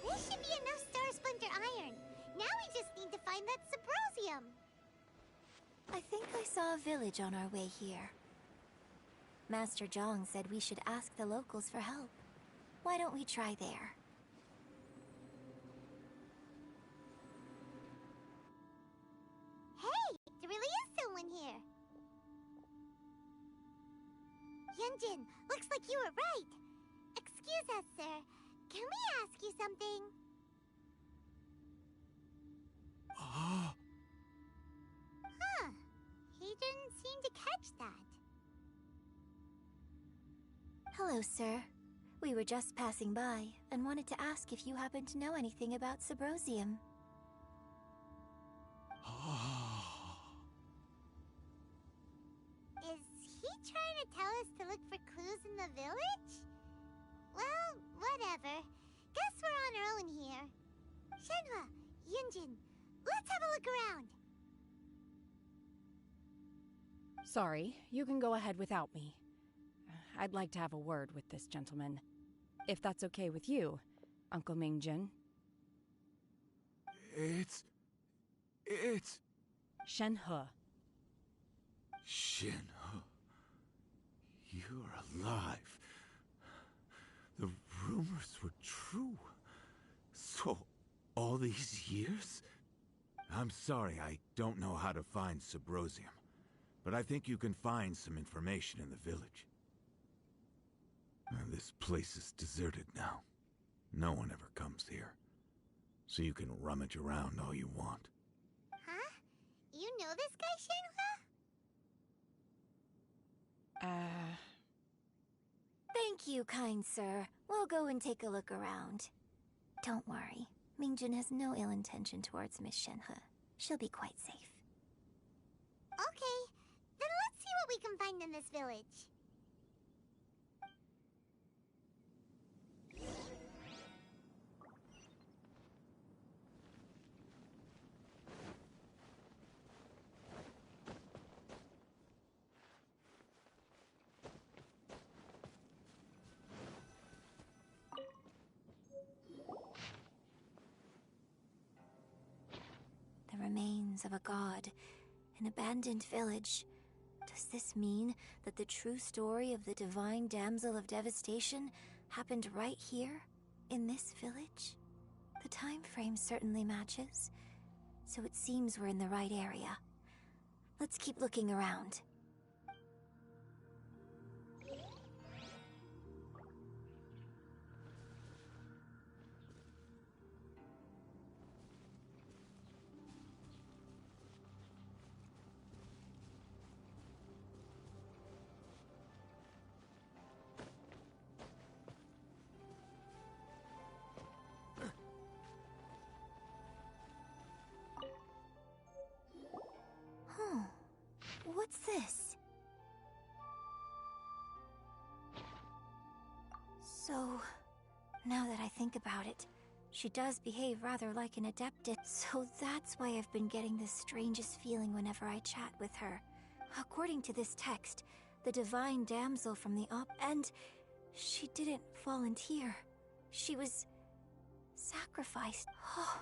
This should be enough Star Splinter iron. Now we just need to find that Subrosium. I think I saw a village on our way here. Master Zhang said we should ask the locals for help. Why don't we try there? Hey, there really is someone here. Yunjin, looks like you were right. Excuse us, sir. Can we ask you something? Huh. He didn't seem to catch that. Hello, sir. We were just passing by and wanted to ask if you happen to know anything about Subrosium. Is he trying to tell us to look for clues in the village? Well, whatever. Guess we're on our own here. Shenhua, Yunjin, let's have a look around. Sorry, you can go ahead without me. I'd like to have a word with this gentleman. If that's okay with you, Uncle Mingjin. It's... Shenhe. Shenhe. You're alive. The rumors were true. So, all these years? I'm sorry, I don't know how to find Subrosium. But I think you can find some information in the village. This place is deserted now. No one ever comes here. So you can rummage around all you want. Huh? You know this guy, Shenhua? Thank you, kind sir. We'll go and take a look around. Don't worry. Mingjin has no ill intention towards Miss Shenhe. She'll be quite safe. Okay, then let's see what we can find in this village. of a god, an abandoned village. Does this mean that the true story of the divine damsel of devastation happened right here, in this village? The time frame certainly matches, so it seems we're in the right area. Let's keep looking around. What's this? So, now that I think about it, she does behave rather like an adeptus, so that's why I've been getting the strangest feeling whenever I chat with her. According to this text, the divine damsel from the and she didn't volunteer. She was sacrificed. Oh,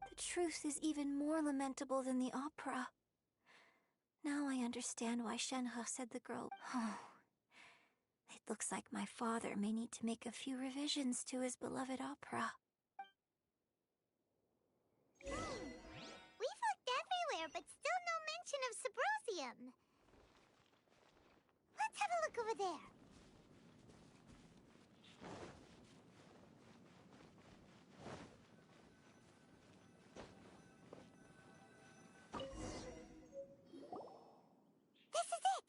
the truth is even more lamentable than the opera. Now I understand why Shenhe said the girl... Oh, it looks like my father may need to make a few revisions to his beloved opera. We've looked everywhere, but still no mention of Sabrosium. Let's have a look over there. This is it!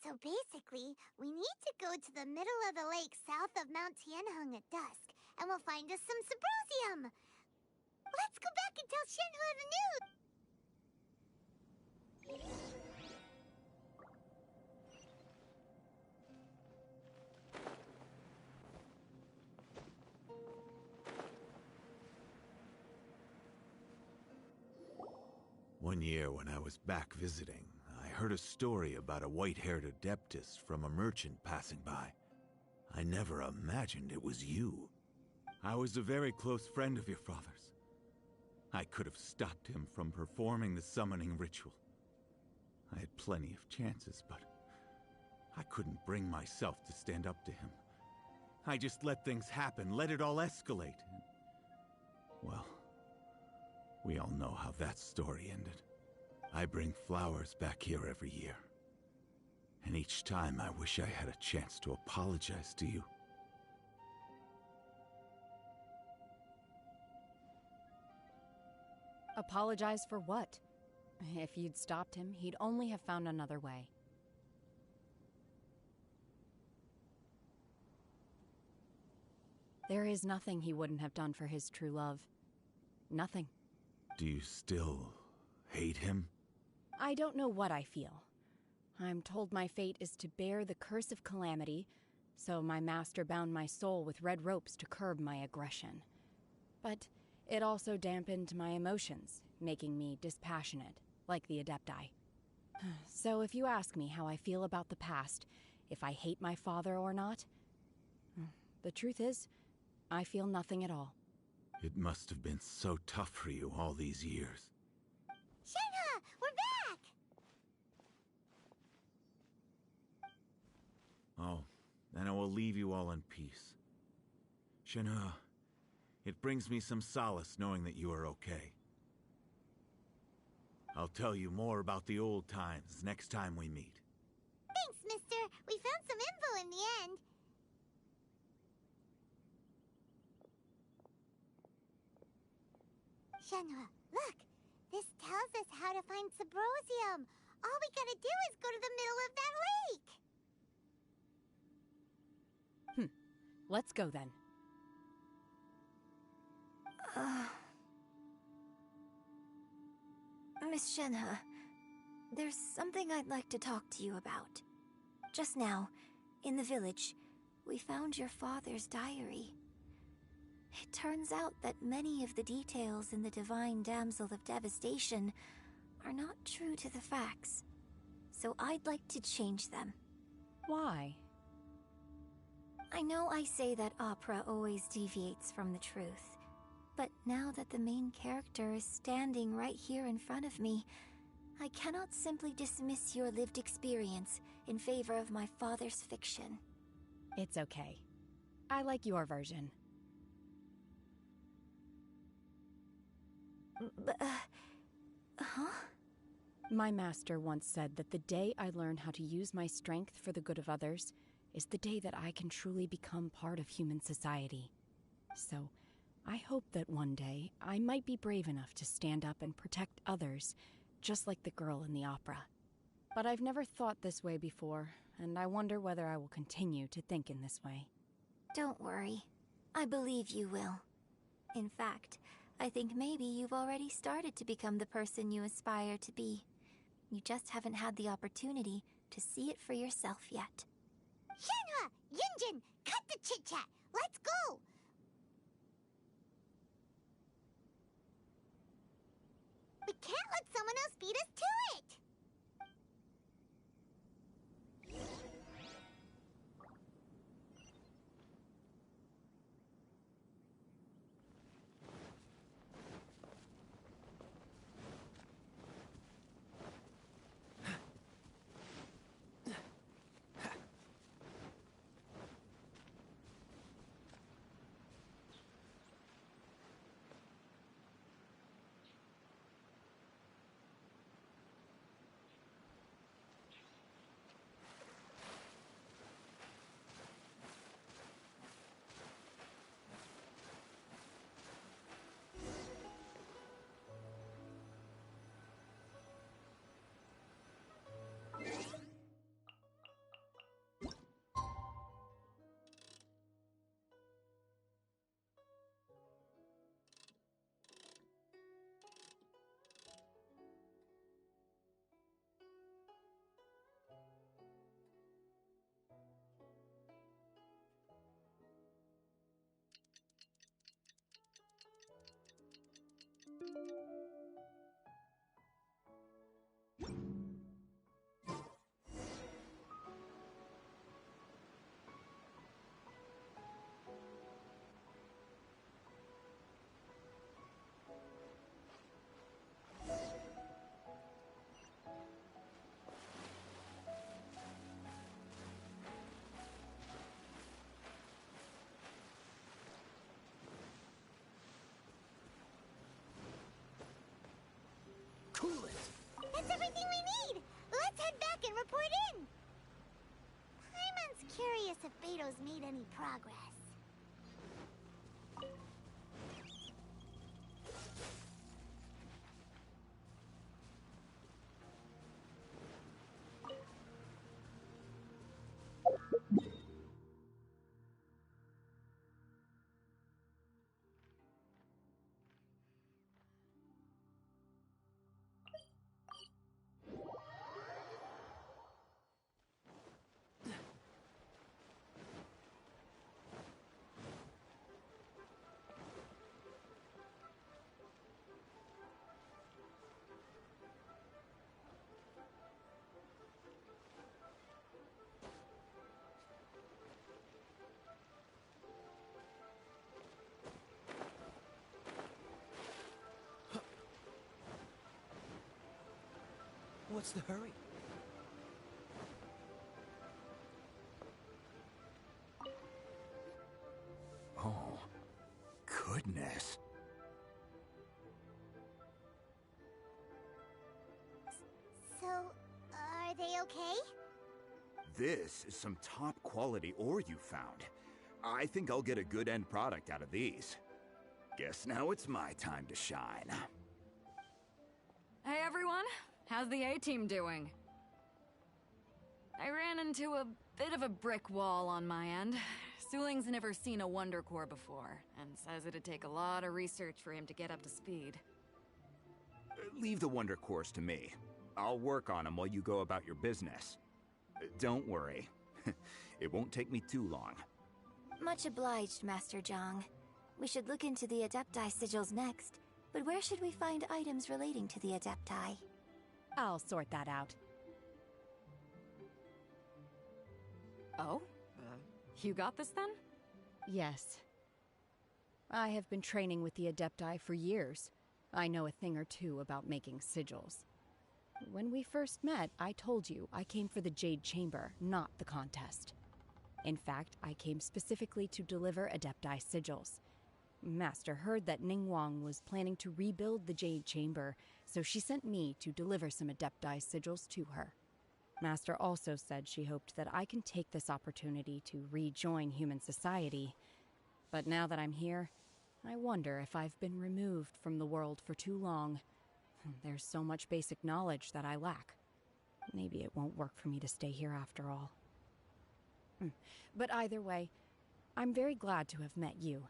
So basically, we need to go to the middle of the lake south of Mount Tianheng at dusk, and we'll find us some Sabrosium! Let's go back and tell Shenhe the news! One year when I was back visiting, I heard a story about a white-haired adeptus from a merchant passing by. I never imagined it was you. I was a very close friend of your father's. I could have stopped him from performing the summoning ritual. I had plenty of chances, but I couldn't bring myself to stand up to him. I just let things happen, let it all escalate. Well, we all know how that story ended. I bring flowers back here every year. And each time I wish I had a chance to apologize to you. Apologize for what? If you'd stopped him, he'd only have found another way. There is nothing he wouldn't have done for his true love. Nothing. Do you still hate him? I don't know what I feel. I'm told my fate is to bear the curse of calamity, so my master bound my soul with red ropes to curb my aggression. But it also dampened my emotions, making me dispassionate, like the Adepti. So if you ask me how I feel about the past, if I hate my father or not, the truth is, I feel nothing at all. It must have been so tough for you all these years. Shenhe! We're back! Oh, then I will leave you all in peace. Shenhe, it brings me some solace knowing that you are okay. I'll tell you more about the old times next time we meet. Thanks, mister. We found some info in the end. Shenhe, look! This tells us how to find Sabrosium. All we gotta do is go to the middle of that lake! Let's go then. Miss Shenhe, There's something I'd like to talk to you about. Just now, in the village, we found your father's diary. It turns out that many of the details in the Divine Damsel of Devastation are not true to the facts. So I'd like to change them. Why? I know I say that opera always deviates from the truth, but now that the main character is standing right here in front of me, I cannot simply dismiss your lived experience in favor of my father's fiction. It's okay. I like your version. Huh? My master once said that the day I learn how to use my strength for the good of others is the day that I can truly become part of human society. So, I hope that one day I might be brave enough to stand up and protect others, just like the girl in the opera. But I've never thought this way before, and I wonder whether I will continue to think in this way. Don't worry. I believe you will. In fact, I think maybe you've already started to become the person you aspire to be. You just haven't had the opportunity to see it for yourself yet. Shenhe! Yunjin! Cut the chit-chat! Let's go! We can't let someone else beat us to it! Cool it! That's everything we need! Let's head back and report in! Paimon's curious if Beto's made any progress. What's the hurry? Oh, goodness. So, are they okay? This is some top quality ore you found. I think I'll get a good end product out of these. Guess now it's my time to shine. Hey everyone, how's the A-team doing? I ran into a bit of a brick wall on my end. Suling's never seen a Wonder Core before, and says it'd take a lot of research for him to get up to speed. Leave the Wonder Cores to me. I'll work on them while you go about your business. Don't worry. It won't take me too long. Much obliged, Master Zhang. We should look into the Adepti sigils next, but where should we find items relating to the Adepti? I'll sort that out. Oh? You got this then? Yes. I have been training with the Adepti for years. I know a thing or two about making sigils. When we first met, I told you I came for the Jade Chamber, not the contest. In fact, I came specifically to deliver Adepti sigils. Master heard that Ningguang was planning to rebuild the Jade Chamber, so she sent me to deliver some Adepti sigils to her. Master also said she hoped that I can take this opportunity to rejoin human society. But now that I'm here, I wonder if I've been removed from the world for too long. There's so much basic knowledge that I lack. Maybe it won't work for me to stay here after all. But either way, I'm very glad to have met you.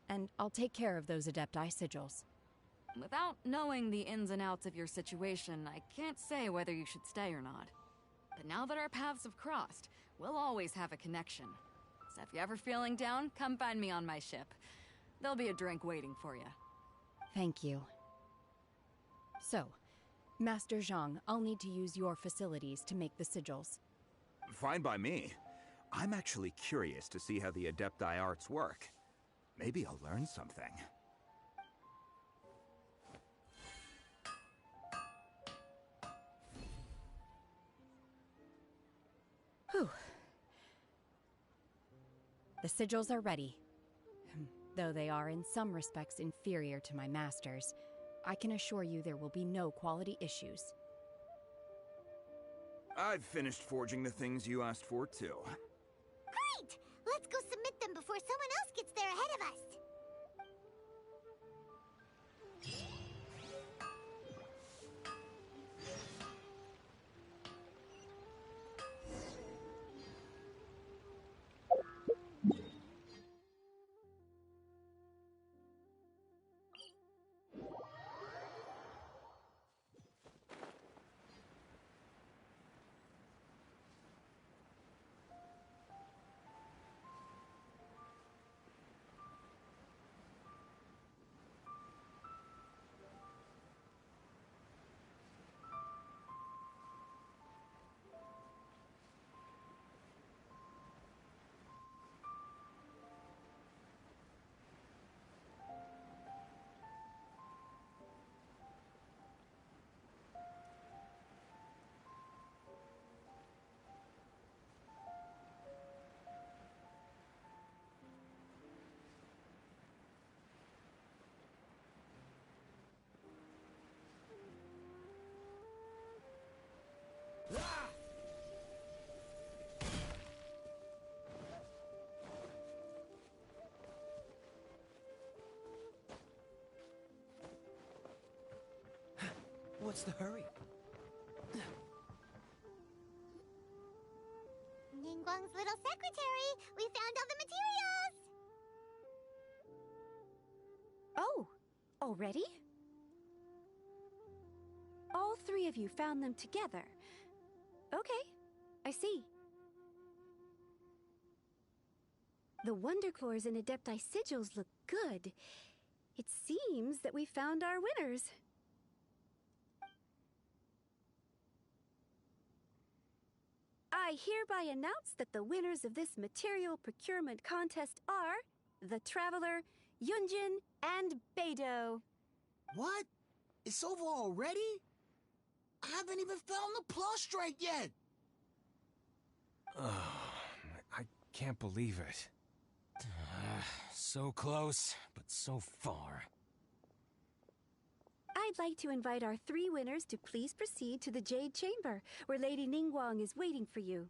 And I'll take care of those Adepti sigils. Without knowing the ins and outs of your situation, I can't say whether you should stay or not. But now that our paths have crossed, we'll always have a connection. So if you're ever feeling down, come find me on my ship. There'll be a drink waiting for you. Thank you. So, Master Zhang, I'll need to use your facilities to make the sigils. Fine by me. I'm actually curious to see how the Adepti arts work. Maybe I'll learn something. Whew. The sigils are ready. Though they are in some respects inferior to my master's, I can assure you there will be no quality issues. I've finished forging the things you asked for, too. Great! Let's go submit them before someone else gets there ahead of us. What's the hurry? Ningguang's little secretary! We found all the materials! Oh, already? All three of you found them together. Okay, I see. The Wondercores and Adepti sigils look good. It seems that we found our winners. I hereby announce that the winners of this material procurement contest are the Traveler, Yunjin, and Beidou. What? It's over already? I haven't even found the Plustrate yet! I can't believe it. So close, but so far. I'd like to invite our three winners to please proceed to the Jade Chamber, where Lady Ningguang is waiting for you.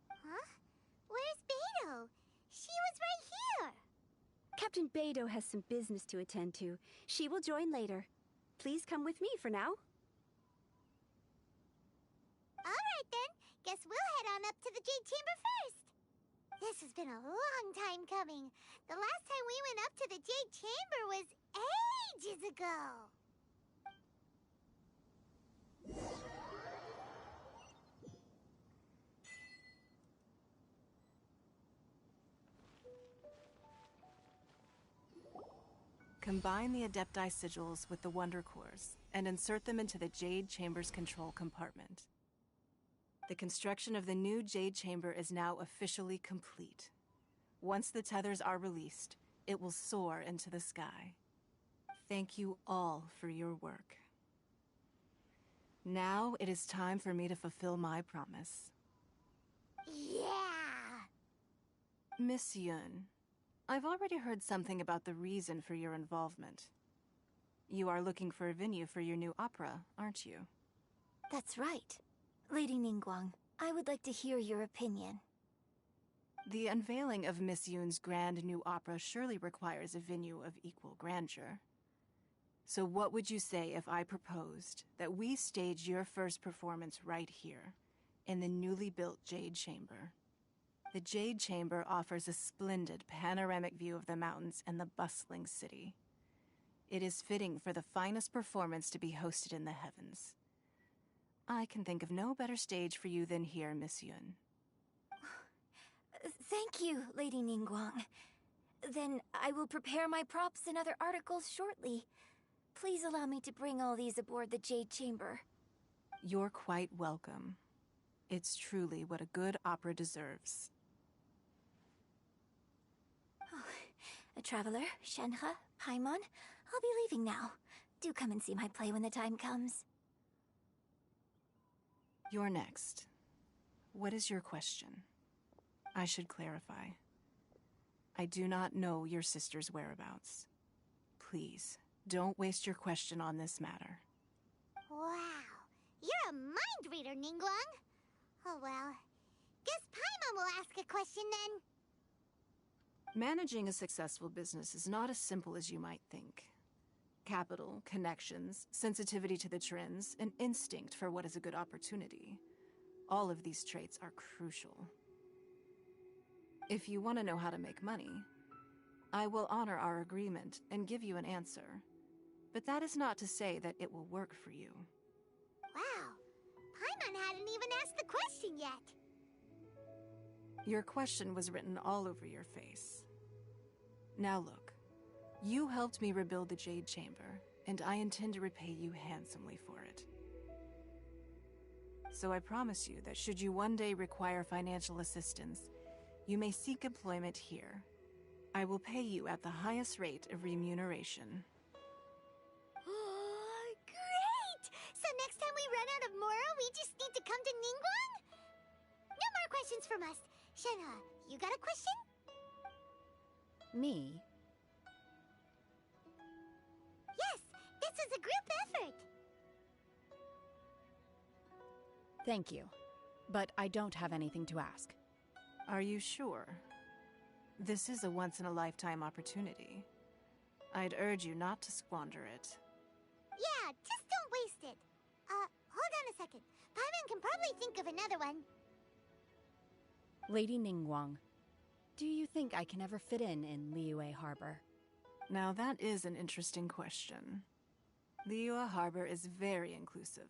Huh? Where's Beidou? She was right here! Captain Beidou has some business to attend to. She will join later. Please come with me for now. Alright then, guess we'll head on up to the Jade Chamber first. This has been a long time coming. The last time we went up to the Jade Chamber was ages ago. Combine the Adepti sigils with the Wonder Cores and insert them into the Jade Chamber's control compartment. The construction of the new Jade Chamber is now officially complete. Once the tethers are released, it will soar into the sky. Thank you all for your work. Now it is time for me to fulfill my promise. Yeah! Miss Yun, I've already heard something about the reason for your involvement. You are looking for a venue for your new opera, aren't you? That's right. Lady Ningguang, I would like to hear your opinion. The unveiling of Miss Yun's grand new opera surely requires a venue of equal grandeur. So what would you say if I proposed that we stage your first performance right here, in the newly built Jade Chamber? The Jade Chamber offers a splendid panoramic view of the mountains and the bustling city. It is fitting for the finest performance to be hosted in the heavens. I can think of no better stage for you than here, Miss Yun. Thank you, Lady Ningguang. Then I will prepare my props and other articles shortly. Please allow me to bring all these aboard the Jade Chamber. You're quite welcome. It's truly what a good opera deserves. A traveler, Shenhe, Paimon, I'll be leaving now. Do come and see my play when the time comes. You're next. What is your question? I should clarify. I do not know your sister's whereabouts. Please, don't waste your question on this matter. Wow, you're a mind reader, Ningguang. Oh well, guess Paimon will ask a question then. Managing a successful business is not as simple as you might think. Capital, connections, sensitivity to the trends, and instinct for what is a good opportunity. All of these traits are crucial. If you want to know how to make money, I will honor our agreement and give you an answer. But that is not to say that it will work for you. Wow, Paimon hadn't even asked the question yet. Your question was written all over your face. Now look, you helped me rebuild the Jade Chamber, and I intend to repay you handsomely for it. So I promise you that should you one day require financial assistance, you may seek employment here. I will pay you at the highest rate of remuneration. Great! So next time we run out of Mora, we just need to come to Ningguang? No more questions from us. Shenhe, you got a question? Me? Yes, this is a group effort. Thank you. But I don't have anything to ask. Are you sure? This is a once-in-a-lifetime opportunity. I'd urge you not to squander it. Yeah, just don't waste it. Hold on a second. Paimon can probably think of another one. Lady Ningguang, do you think I can ever fit in Liyue Harbor? Now that is an interesting question. Liyue Harbor is very inclusive.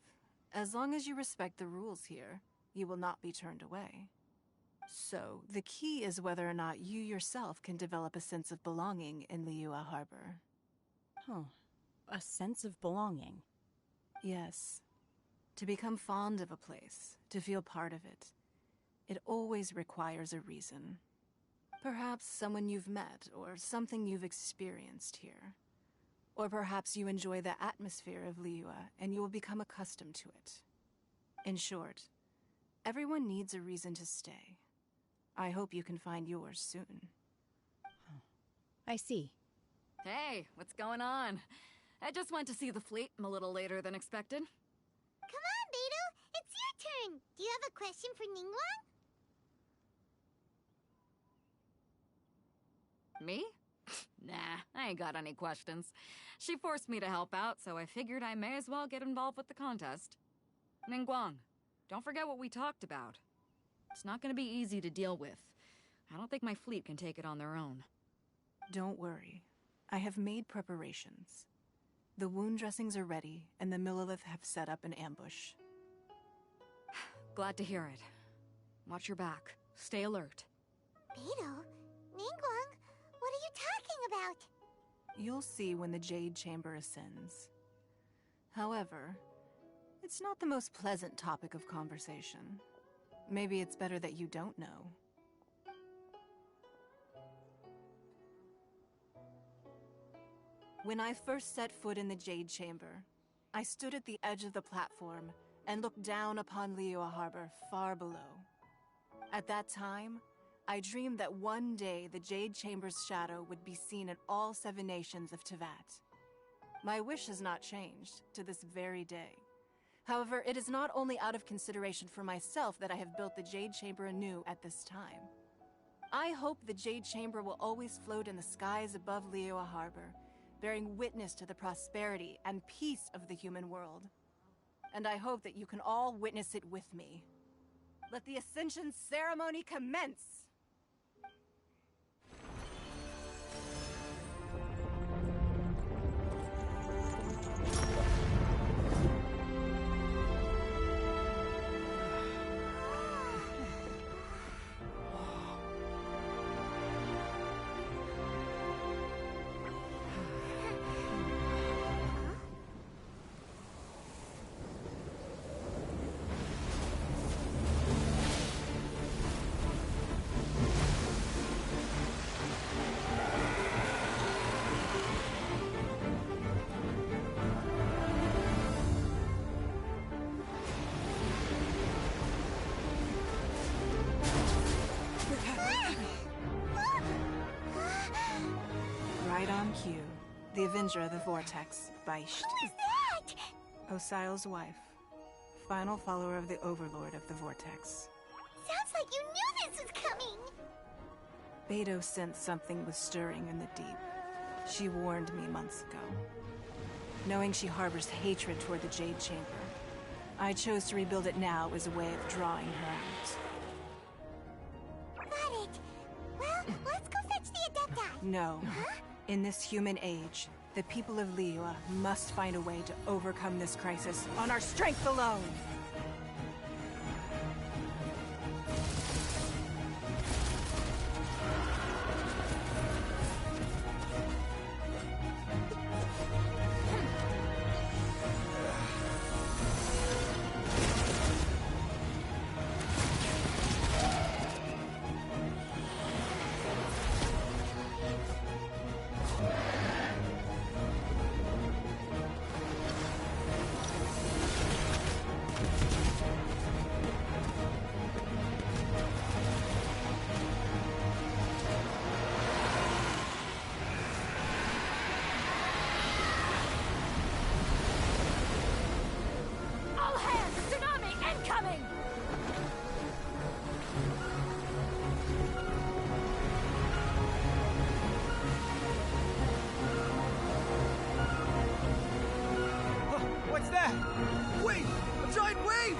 As long as you respect the rules here, you will not be turned away. So, the key is whether or not you yourself can develop a sense of belonging in Liyue Harbor. Huh. A sense of belonging? Yes. To become fond of a place, to feel part of it, it always requires a reason. Perhaps someone you've met, or something you've experienced here. Or perhaps you enjoy the atmosphere of Liyue, and you will become accustomed to it. In short, everyone needs a reason to stay. I hope you can find yours soon. I see. Hey, what's going on? I just went to see the fleet. I'm a little later than expected. Come on, Beidou! It's your turn! Do you have a question for Ningguang? Me? Nah, I ain't got any questions. She forced me to help out, so I figured I may as well get involved with the contest. Ningguang, don't forget what we talked about. It's not gonna be easy to deal with. I don't think my fleet can take it on their own. Don't worry. I have made preparations. The wound dressings are ready, and the Millilith have set up an ambush. Glad to hear it. Watch your back. Stay alert. Beidou? Ningguang? What are you talking about? You'll see when the Jade Chamber ascends. However, it's not the most pleasant topic of conversation. Maybe it's better that you don't know. When I first set foot in the Jade Chamber, I stood at the edge of the platform and looked down upon Liyue Harbor far below. At that time, I dreamed that one day the Jade Chamber's shadow would be seen in all 7 nations of Teyvat. My wish has not changed to this very day. However, it is not only out of consideration for myself that I have built the Jade Chamber anew at this time. I hope the Jade Chamber will always float in the skies above Liyue Harbor, bearing witness to the prosperity and peace of the human world. And I hope that you can all witness it with me. Let the Ascension ceremony commence! Right on cue. The Avenger of the Vortex, Beisht. Who is that? Osial's wife. Final follower of the Overlord of the Vortex. Sounds like you knew this was coming! Beidou sensed something was stirring in the deep. She warned me months ago. Knowing she harbors hatred toward the Jade Chamber, I chose to rebuild it now as a way of drawing her out. Got it. Well, let's go fetch the Adepti. No. Huh? In this human age, the people of Liyue must find a way to overcome this crisis on our strength alone! What's that? Wait! A giant wave!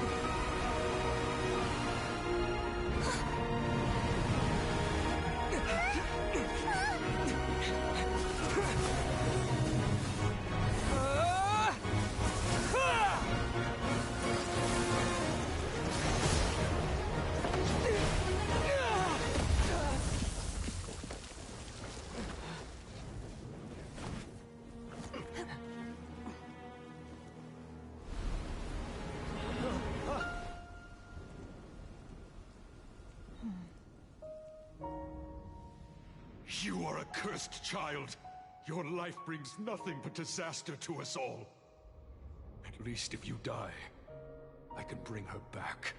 You are a cursed child. Your life brings nothing but disaster to us all. At least if you die, I can bring her back.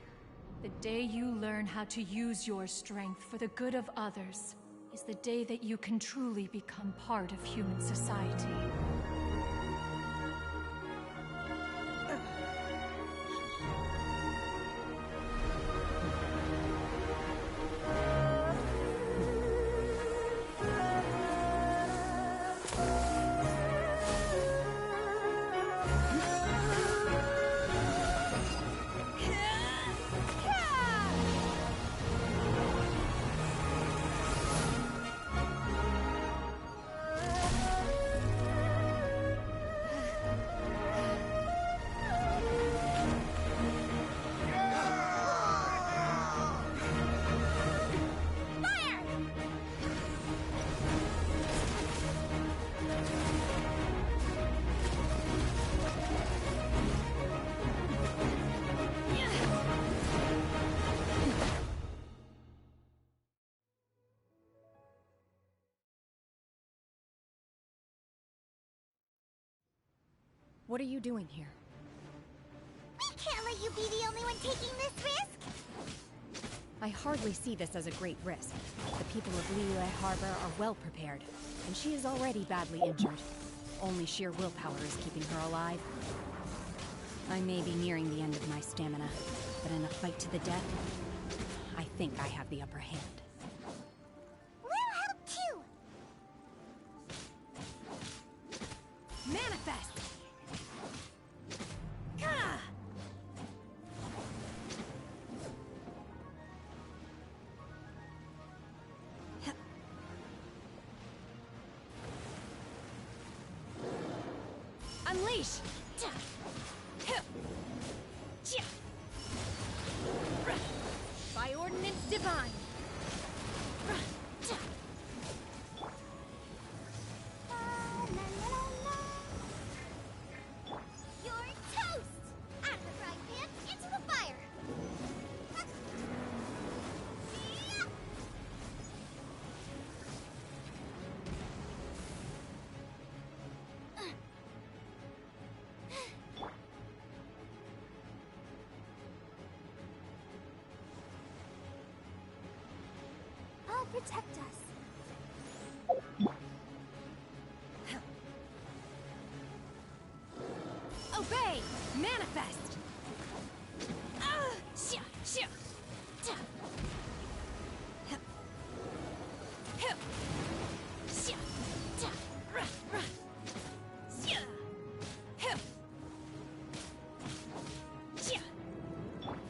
The day you learn how to use your strength for the good of others is the day that you can truly become part of human society. What are you doing here? We can't let you be the only one taking this risk! I hardly see this as a great risk. The people of Liyue Harbor are well prepared, and she is already badly injured. Only sheer willpower is keeping her alive. I may be nearing the end of my stamina, but in a fight to the death, I think I have the upper hand. We'll help too! Manifest! Unleash! By ordinance divine! You're toast! Out of the frying pan, into the fire! I'll protect us. Obey! Manifest!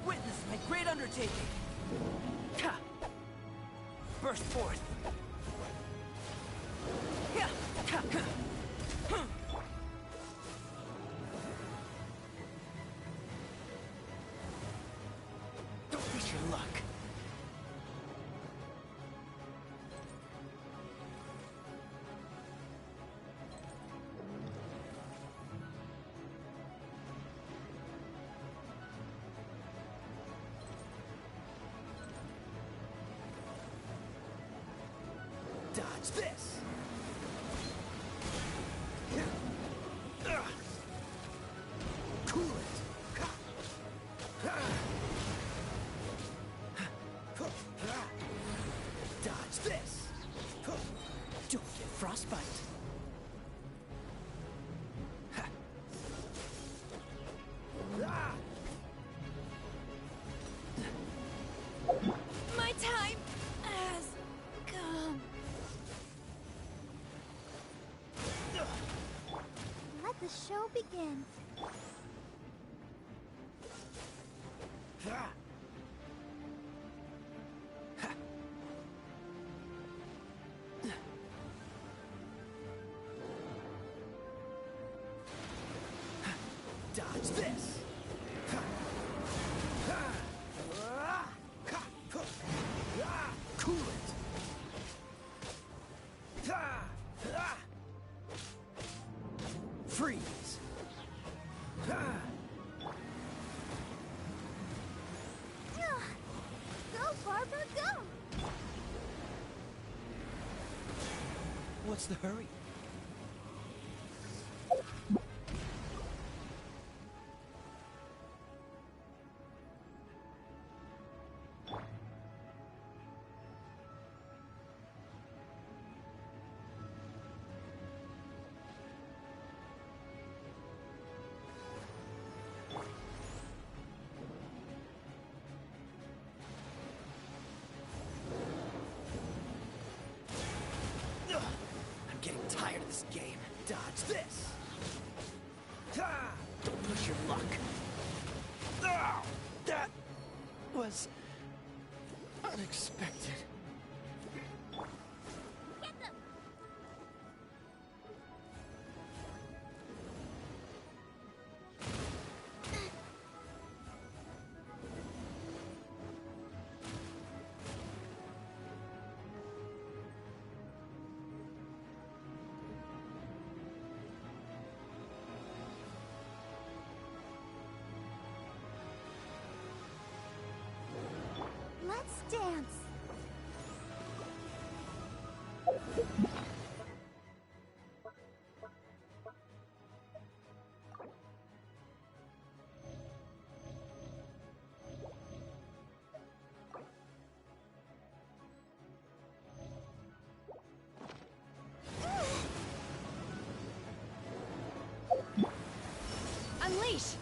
Witness my great undertaking! Burst forth! Don't miss your luck. Dodge this! Cool it! Dodge this! Don't get frostbite! My time has come. Let the show begin. Dodge this! Cool it! Freeze! Go, Barbara, go! What's the hurry? I'm getting tired of this game. Dodge this! Don't push your luck. That was unexpected. Get them! Let's dance! Unleash!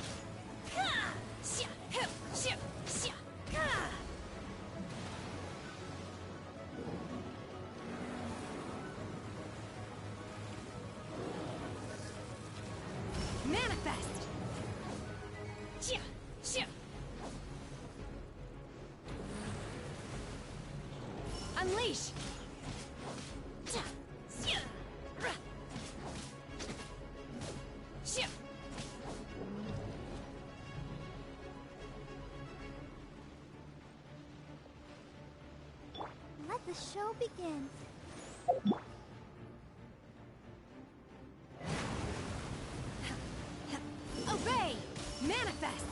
Manifest! Unleash! Let the show begin. Obey! Manifest!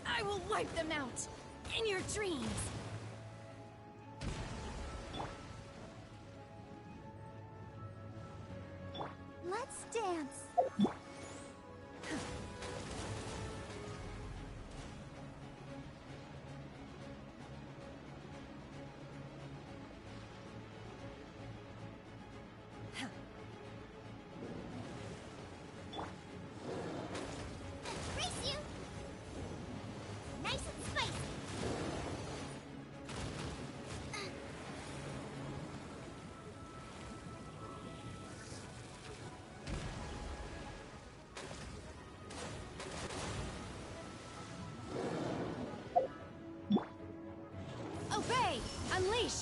I will wipe them out! In your dreams! Let's dance. Race you! Nice and spicy. Obey! Unleash!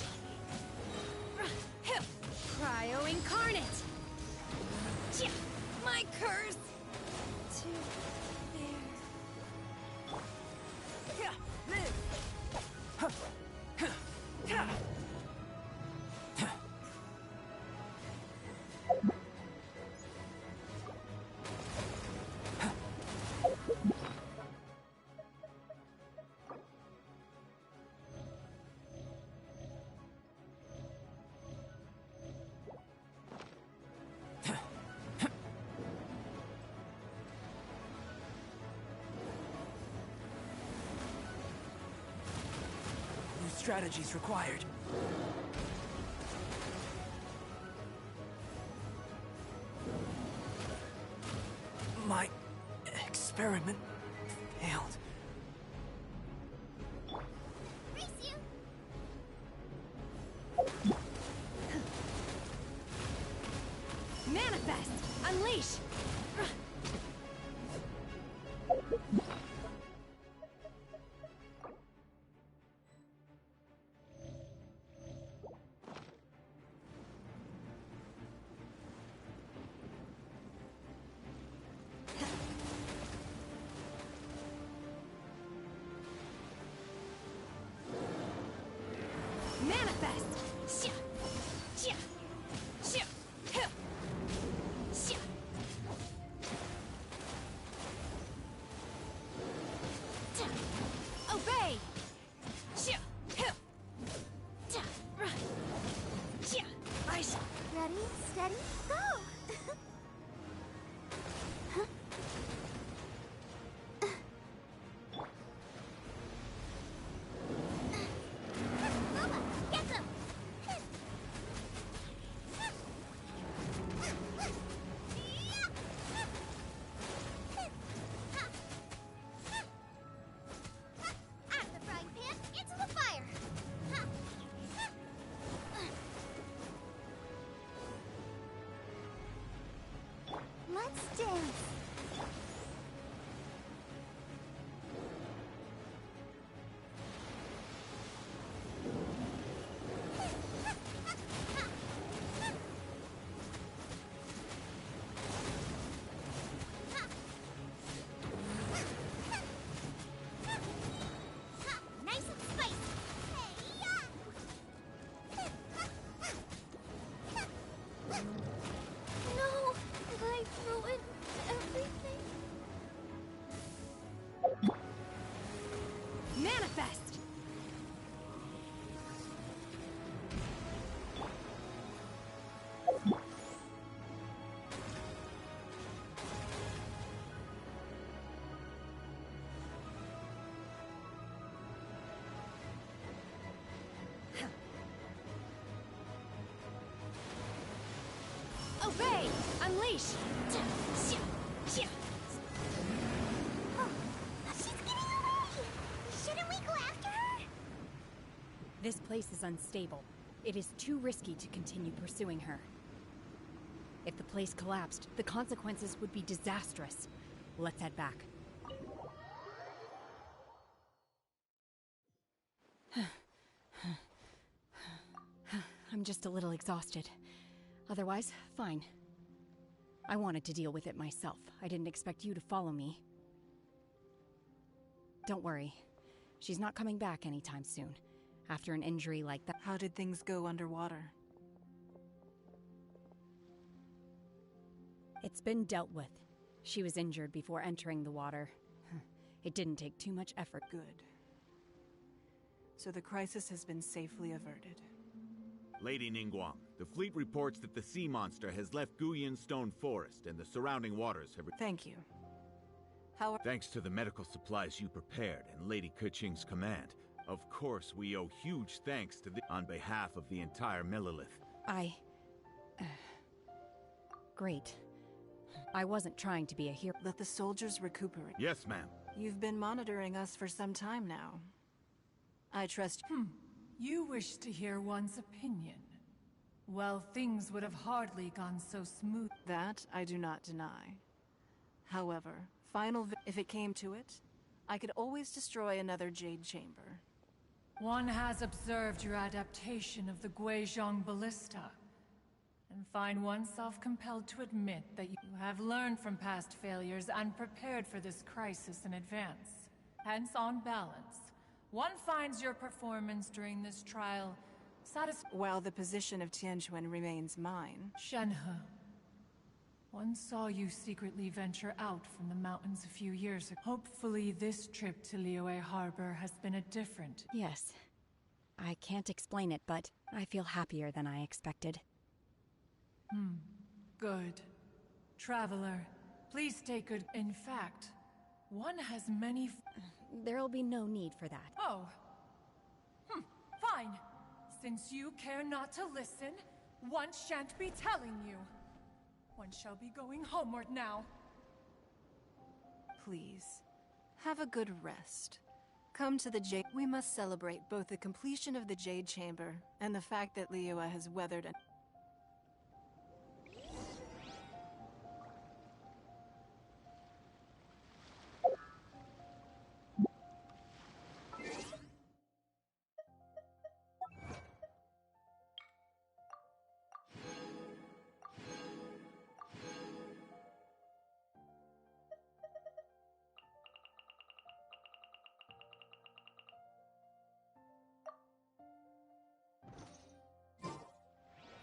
Cryo incarnate! My curse! To New strategies required. My experiment failed. Race you! Manifest! Unleash! Manifest! Obey! Ready, steady, go! Mama, get them! Out of the frying pan, into the fire! Let's dance. Nice and spicy. Hey-ya! Unleash! Oh, she's getting away! Shouldn't we go after her? This place is unstable. It is too risky to continue pursuing her. If the place collapsed, the consequences would be disastrous. Let's head back. I'm just a little exhausted. Otherwise, fine. I wanted to deal with it myself. I didn't expect you to follow me. Don't worry. She's not coming back anytime soon. After an injury like that. How did things go underwater? It's been dealt with. She was injured before entering the water. It didn't take too much effort. Good. So the crisis has been safely averted. Lady Ningguang, the fleet reports that the sea monster has left Guyan Stone Forest and the surrounding waters have... Thank you. Thanks to the medical supplies you prepared and Lady Keqing's command, of course we owe huge thanks to on behalf of the entire Millelith. Great. I wasn't trying to be a hero. Let the soldiers recuperate. Yes, ma'am. You've been monitoring us for some time now. I trust you. You wish to hear one's opinion. Well, things would have hardly gone so smooth. That I do not deny. However, if it came to it, I could always destroy another Jade Chamber. One has observed your adaptation of the Guizhong Ballista, and find oneself compelled to admit that you have learned from past failures and prepared for this crisis in advance. Hence, on balance, one finds your performance during this trial satisfying. While the position of Tianquan remains mine. Shenhe, one saw you secretly venture out from the mountains a few years ago. Hopefully this trip to Liyue Harbor has been a different... Yes. I can't explain it, but I feel happier than I expected. Good. Traveler, please take good... In fact, one has many... There'll be no need for that. Oh. Fine. Since you care not to listen, one shan't be telling you. One shall be going homeward now. Please, have a good rest. Come to the Jade... We must celebrate both the completion of the Jade Chamber and the fact that Liyue has weathered an...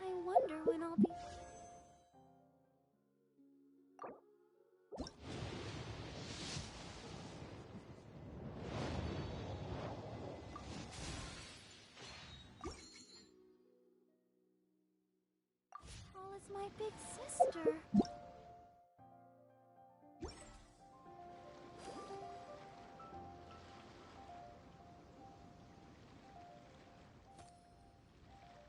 I wonder when I'll be... Tall as my big sister.